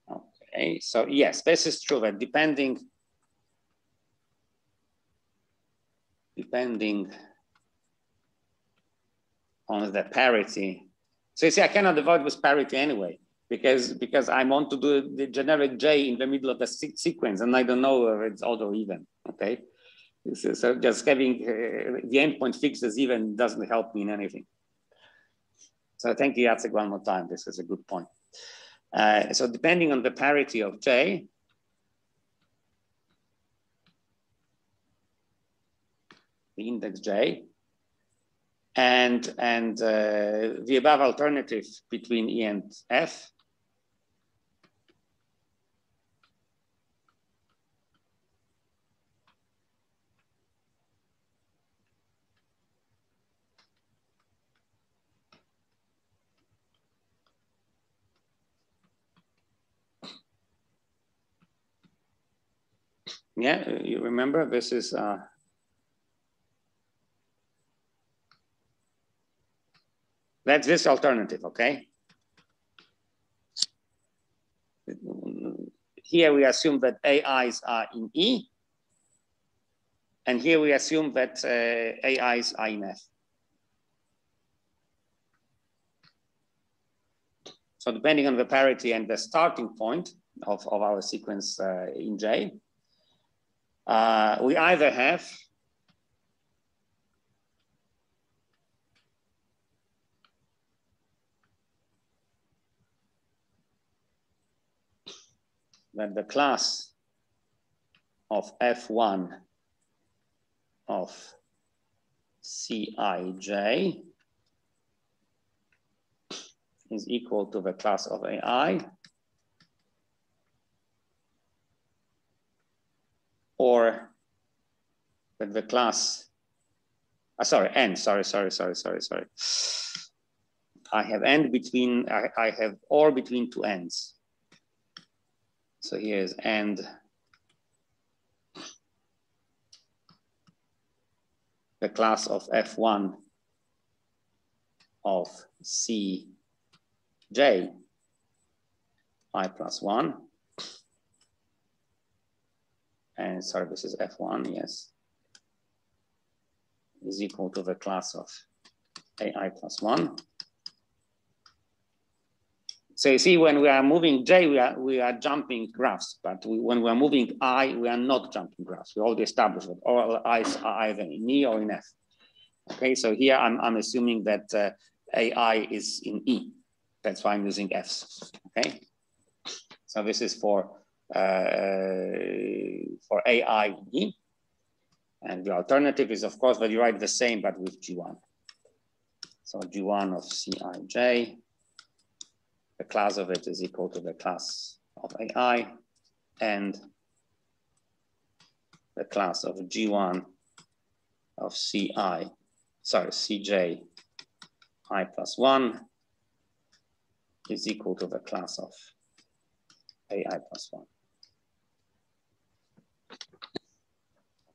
Okay, so yes, this is true that depending on the parity So you see, I cannot avoid with parity anyway, because I want to do the generic J in the middle of the sequence, and I don't know if it's odd or even, okay? So just having the endpoint fixed as even doesn't help me in anything. So thank you, Jacek, one more time. This is a good point. So depending on the parity of J, the index J, and the above alternative between E and F, yeah, you remember this is that's this alternative, okay? Here we assume that AIs are in E, and here we assume that AIs are in F. So depending on the parity and the starting point of our sequence in J, we either have that the class of F1 of Cij is equal to the class of AI, or that the class, sorry, N, sorry. I have N between, I have or between two N's. So here's and the class of F1 of Cj I plus 1. And sorry, this is F1, yes, is equal to the class of AI plus 1. So you see, when we are moving J, we are jumping graphs, but when we are moving I, we are not jumping graphs. We already established that all I's are either in E or in F. Okay, so here I'm assuming that AI is in E. That's why I'm using F's. Okay, so this is for AI in E, and the alternative is, of course, that you write the same but with G1. So G1 of Cij. The class of it is equal to the class of AI and the class of G1 of Cj I plus 1 is equal to the class of AI plus 1.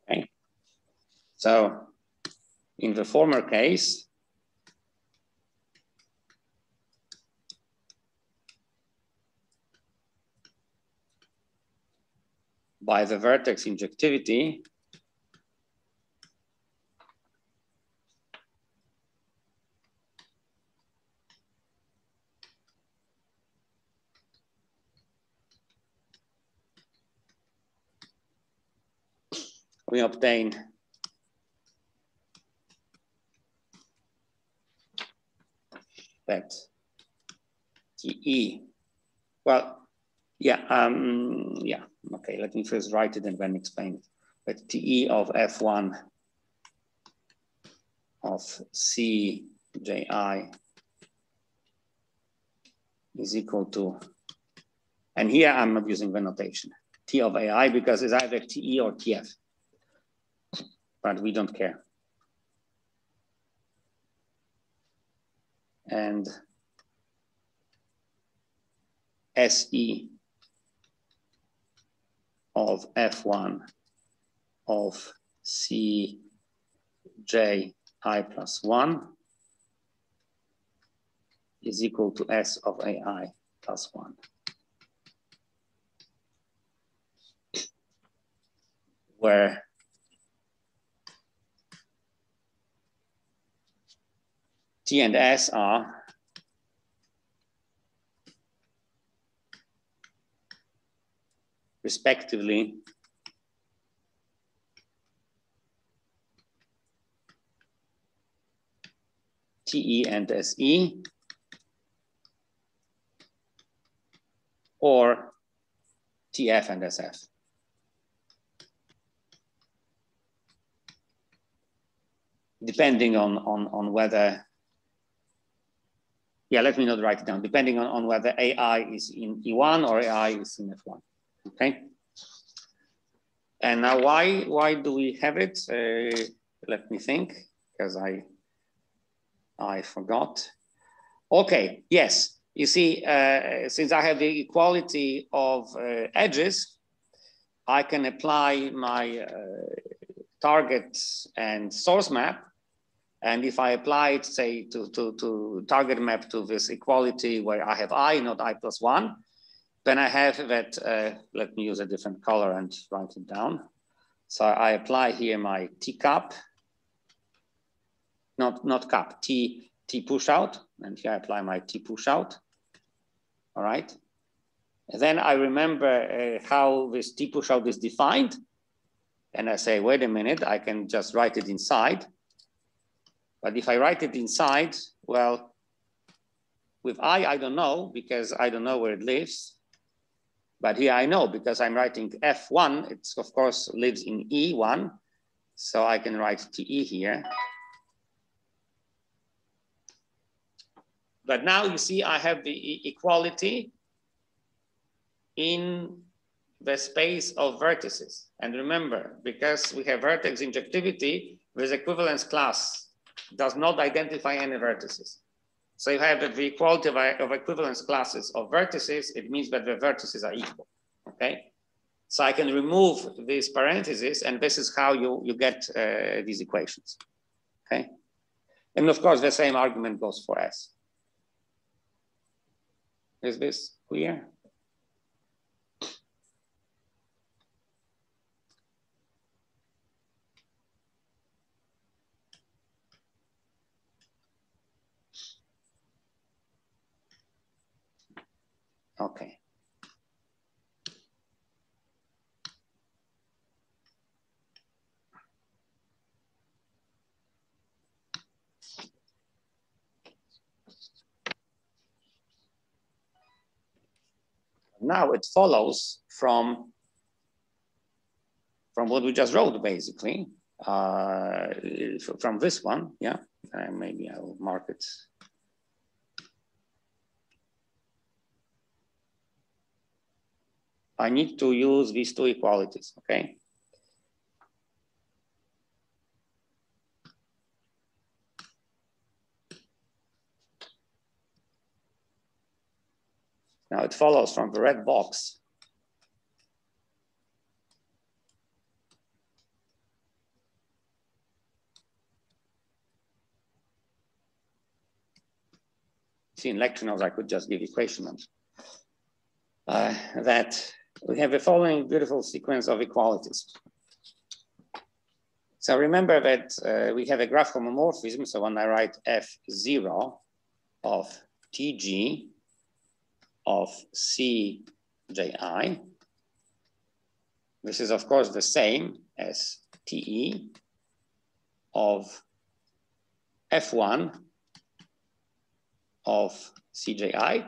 Okay. So in the former case, by the vertex injectivity, we obtain that TE, well, yeah, okay, let me first write it and then explain it. But TE of F1 of Cji is equal to, and here I'm not using the notation, T of AI, because it's either TE or TF, but we don't care. And SE of F1 of Cji plus 1 is equal to S of AI plus 1. Where T and S are respectively TE and SE, or TF and SF. Depending on whether, yeah, let me not write it down, depending on whether AI is in E1 or AI is in F1, okay? And now why do we have it? Let me think, because I forgot. Okay, yes, you see, since I have the equality of edges, I can apply my target and source map. And if I apply it, say, to target map to this equality where I have I, not I plus 1, then I have that, let me use a different color and write it down. So I apply here my T cap, not cap, T push out, and here I apply my T push out, all right? And then I remember how this T push out is defined, and I say, wait a minute, I can just write it inside. But if I write it inside, well, with I don't know, because I don't know where it lives. But here I know, because I'm writing F1, it's of course lives in E1. So I can write TE here. But now you see I have the equality in the space of vertices. And remember, because we have vertex injectivity, with equivalence class does not identify any vertices. So you have the equality of equivalence classes of vertices, it means that the vertices are equal, okay? So I can remove these parentheses, and this is how you get these equations, okay? And of course, the same argument goes for S. Is this clear? Okay. Now it follows from what we just wrote, basically, from this one, yeah. Maybe I will mark it. I need to use these two equalities, okay? Now it follows from the red box. See, in lecture notes, I could just give equation numbers. That we have the following beautiful sequence of equalities. So remember that we have a graph homomorphism. So when I write F0 of TG of CJI, this is of course the same as TE of F1 of CJI.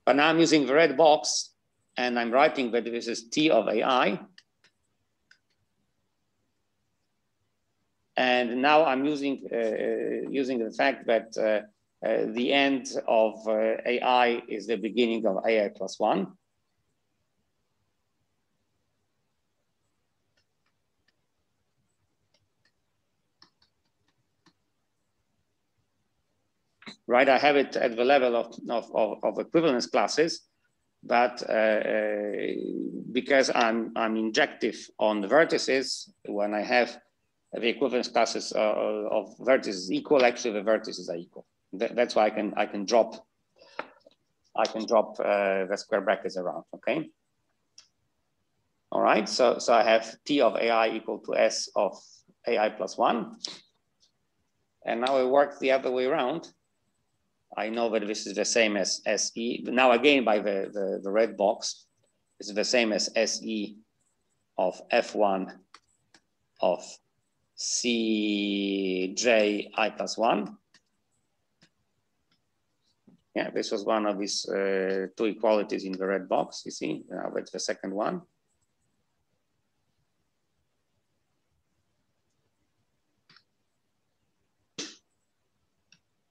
But now I'm using the red box and I'm writing that this is T of AI. And now I'm using the fact that the end of AI is the beginning of AI plus 1. Right, I have it at the level of equivalence classes, but because I'm injective on the vertices, when I have the equivalence classes of vertices equal, actually the vertices are equal. That's why I can drop the square brackets around. Okay. All right. So I have T of AI equal to S of AI plus 1, and now it works the other way around. I know that this is the same as SE. Now again, by the red box, it's the same as SE of F1 of Cj I plus 1. Yeah, this was one of these two equalities in the red box, you see. Now that's the second one.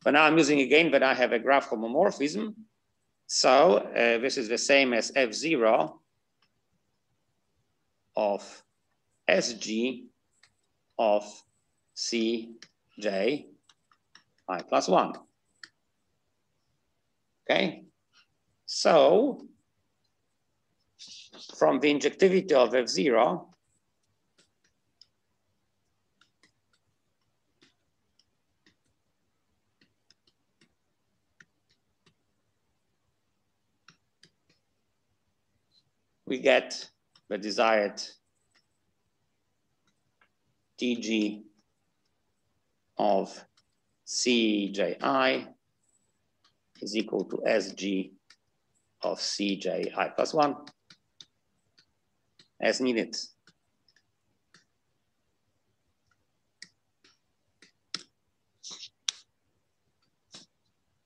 But now I'm using again that I have a graph homomorphism. So this is the same as F0 of Sg of Cj I plus 1. Okay, so from the injectivity of F0, we get the desired Tg of Cji is equal to Sg of Cj I plus 1 as needed.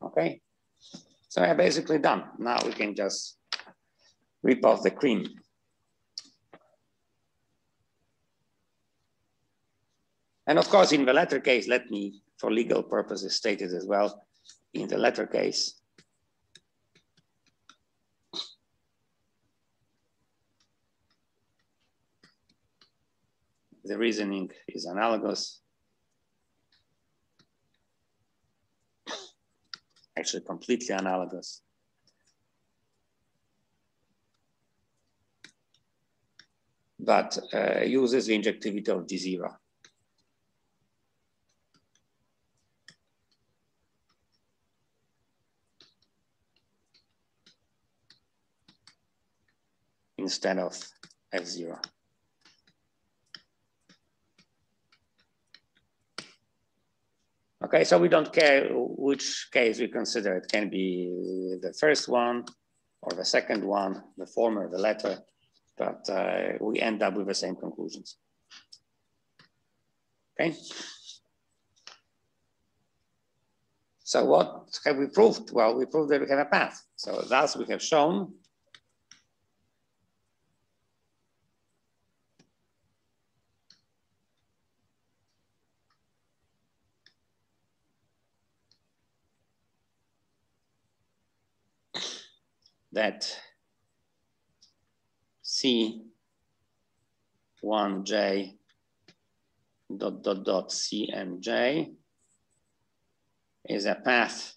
Okay, so I'm basically done. Now we can just rip off the cream. And of course, in the latter case, let me, for legal purposes, state it as well. In the latter case, the reasoning is analogous. Actually, completely analogous. But uses the injectivity of G0. Instead of F0. Okay, so we don't care which case we consider. It can be the first one or the second one, the former, the latter, but we end up with the same conclusions. Okay. So what have we proved? Well, we proved that we have a path. So thus we have shown that C1j dot dot dot Cnj is a path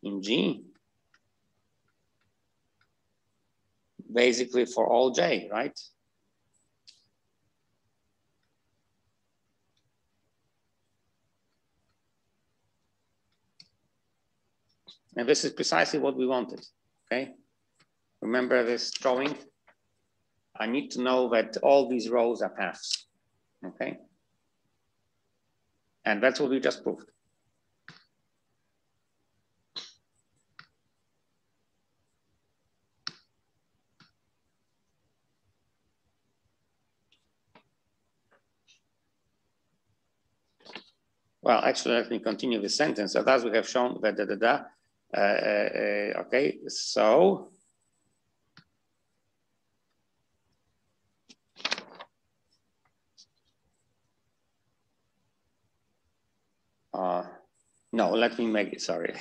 in G, basically for all J, right? And this is precisely what we wanted, okay? Remember this drawing? I need to know that all these rows are paths, okay? And that's what we just proved. Well, actually, let me continue the sentence. So thus we have shown that okay, so no, let me make it, sorry.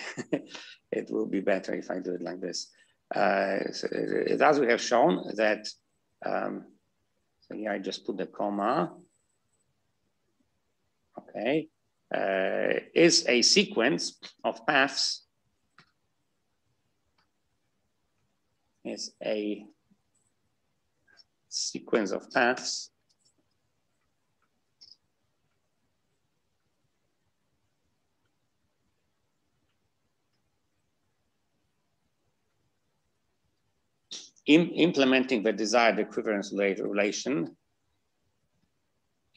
It will be better if I do it like this. So thus we have shown that, so here I just put the comma, okay, is a sequence of paths, is a sequence of paths implementing the desired equivalence relation,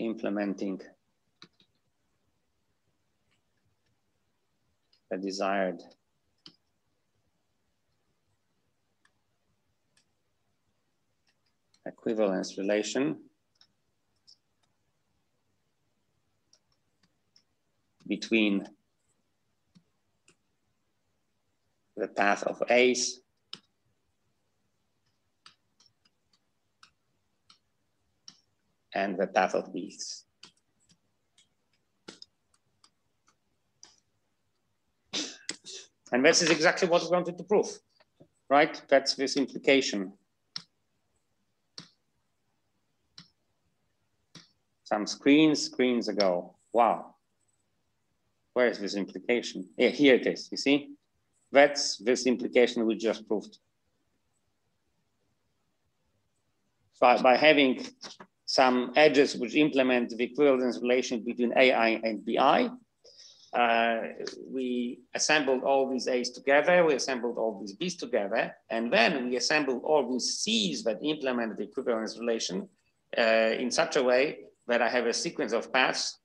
implementing the desired equivalence relation between the path of A's and the path of B's. And this is exactly what we wanted to prove, right? That's this implication. Some screens ago. Wow. Where is this implication? Yeah, here it is, you see? That's this implication we just proved. So by having some edges which implement the equivalence relation between AI and BI, we assembled all these A's together, we assembled all these B's together, and then we assembled all these C's that implement the equivalence relation in such a way that I have a sequence of paths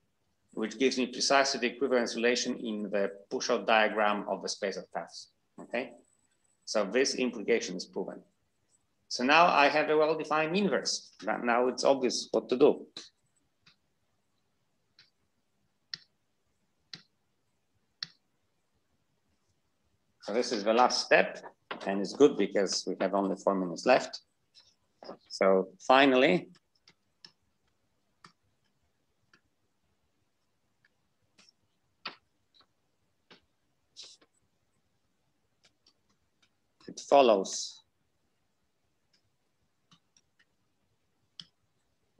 which gives me precisely the equivalence relation in the push-out diagram of the space of paths, okay? So this implication is proven. So now I have a well-defined inverse. Now it's obvious what to do. So this is the last step, and it's good because we have only 4 minutes left. So finally, it follows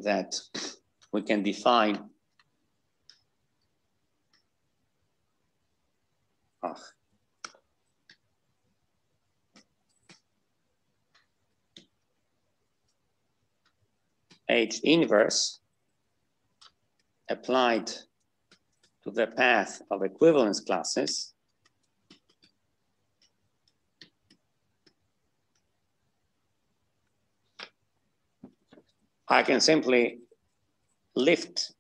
that we can define H inverse applied to the path of equivalence classes I can simply lift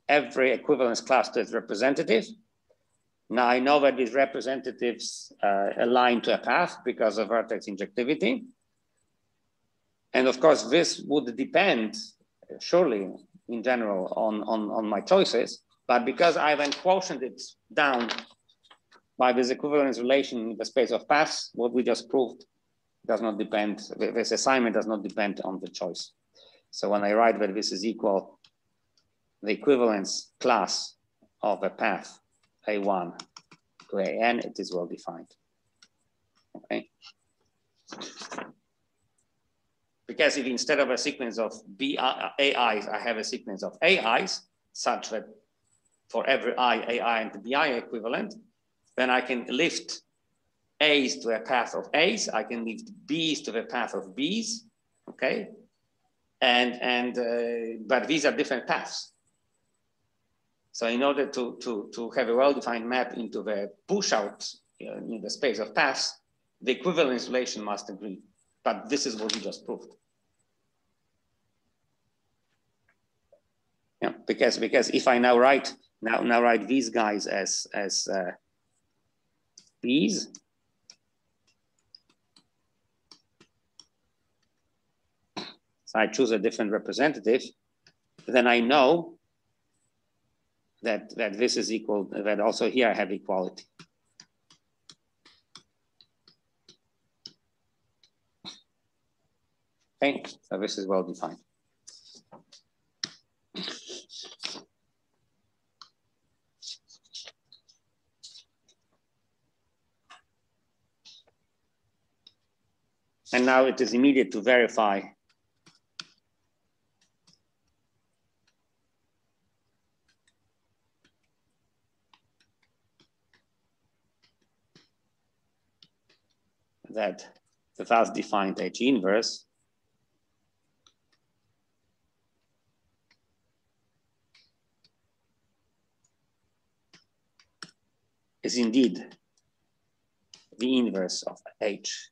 every equivalence class to its representative. Now I know that these representatives align to a path because of vertex injectivity. And of course, this would depend, surely, in general, on my choices. But because I then quotiented down by this equivalence relation in the space of paths, what we just proved does not depend, this assignment does not depend on the choice. So when I write that this is equal the equivalence class of a path A1 to AN, it is well defined. Okay. Because if instead of a sequence of AIs, I have a sequence of AIs, such that for every AI and the BI equivalent, then I can lift A's to a path of A's, I can lift B's to the path of B's, okay? But these are different paths. So in order to have a well-defined map into the push out in the space of paths, the equivalence relation must agree. But this is what we just proved. Yeah, because if I now write these guys as B's, so I choose a different representative, then I know that this is equal, that also here I have equality. Okay, so this is well defined. And now it is immediate to verify that the thus defined H inverse is indeed the inverse of H.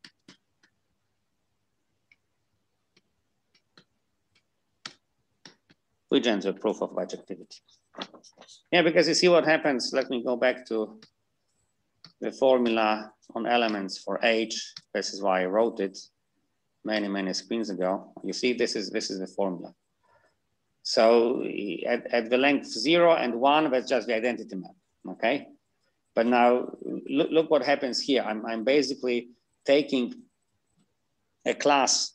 Which ends a proof of bijectivity. Yeah, because you see what happens. Let me go back to the formula on elements for H. This is why I wrote it many screens ago. You see, this is the formula. So at the length 0 and 1, that's just the identity map, okay? But now look what happens here. I'm basically taking a class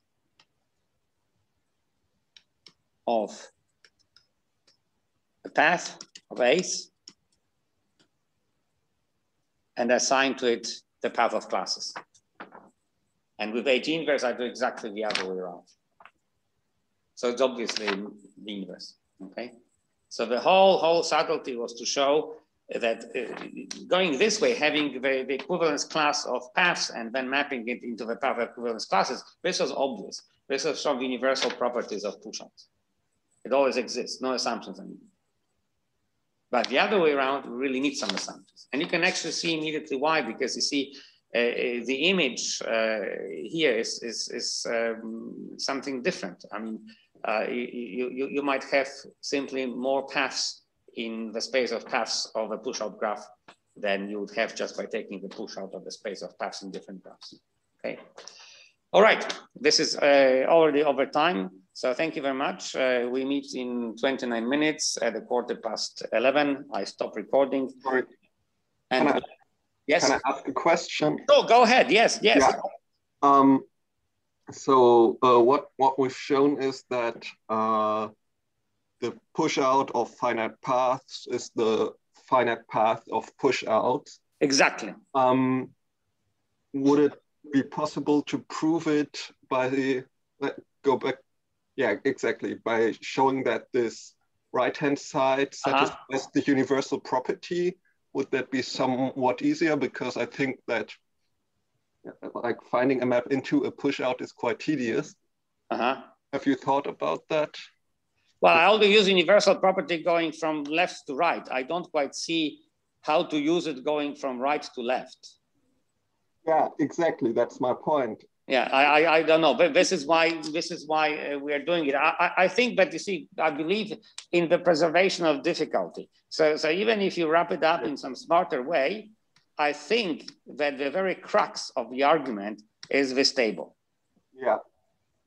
of a path of A's and assign to it the path of classes. And with H inverse, I do exactly the other way around. So it's obviously the inverse, okay? So the whole subtlety was to show that going this way, having the equivalence class of paths and then mapping it into the path equivalence classes, this was obvious. This was from the universal properties of push-outs. It always exists, no assumptions anymore. But the other way around, we really need some assumptions. And you can actually see immediately why, because you see the image here is something different. I mean, you might have simply more paths in the space of paths of a push-out graph than you would have just by taking the push-out of the space of paths in different graphs. Okay. All right. This is already over time. So thank you very much. We meet in 29 minutes at 11:15. I stop recording. Sorry. And yes. Can I ask a question? Oh, go ahead. Yes. Yeah. So what we've shown is that the push out of finite paths is the finite path of push outs. Exactly. Would it be possible to prove it by the, go back? Yeah, exactly. By showing that this right-hand side satisfies the universal property, would that be somewhat easier? Because I think that like finding a map into a push out is quite tedious. Have you thought about that? Well, I only use universal property going from left to right. I don't quite see how to use it going from right to left. Yeah, exactly. That's my point. Yeah, I don't know, but this is why we are doing it. I think that, you see, I believe in the preservation of difficulty. So even if you wrap it up in some smarter way, I think that the very crux of the argument is this table. Yeah.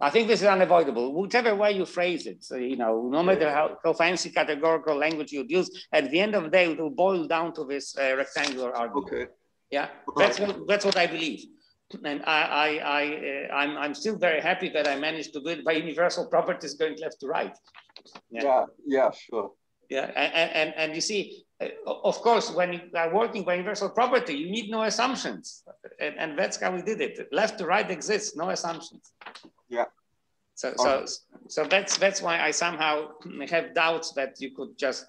I think this is unavoidable, whichever way you phrase it. So, you know, no matter how fancy categorical language you use, at the end of the day, it will boil down to this rectangular argument. Okay. Yeah, that's what I believe. And I'm still very happy that I managed to do it by universal properties going left to right. Yeah, sure. Yeah, and you see, of course, when you are working by universal property, you need no assumptions. And that's how we did it. Left to right exists, no assumptions. Yeah. So that's why I somehow have doubts that you could just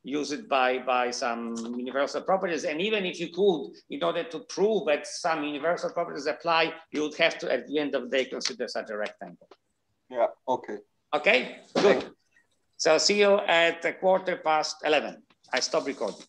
use it by some universal properties. And even if you could, in order to prove that some universal properties apply, you would have to, at the end of the day, consider such a rectangle. Yeah, okay. Okay, good. So see you at 11:15. I stop recording.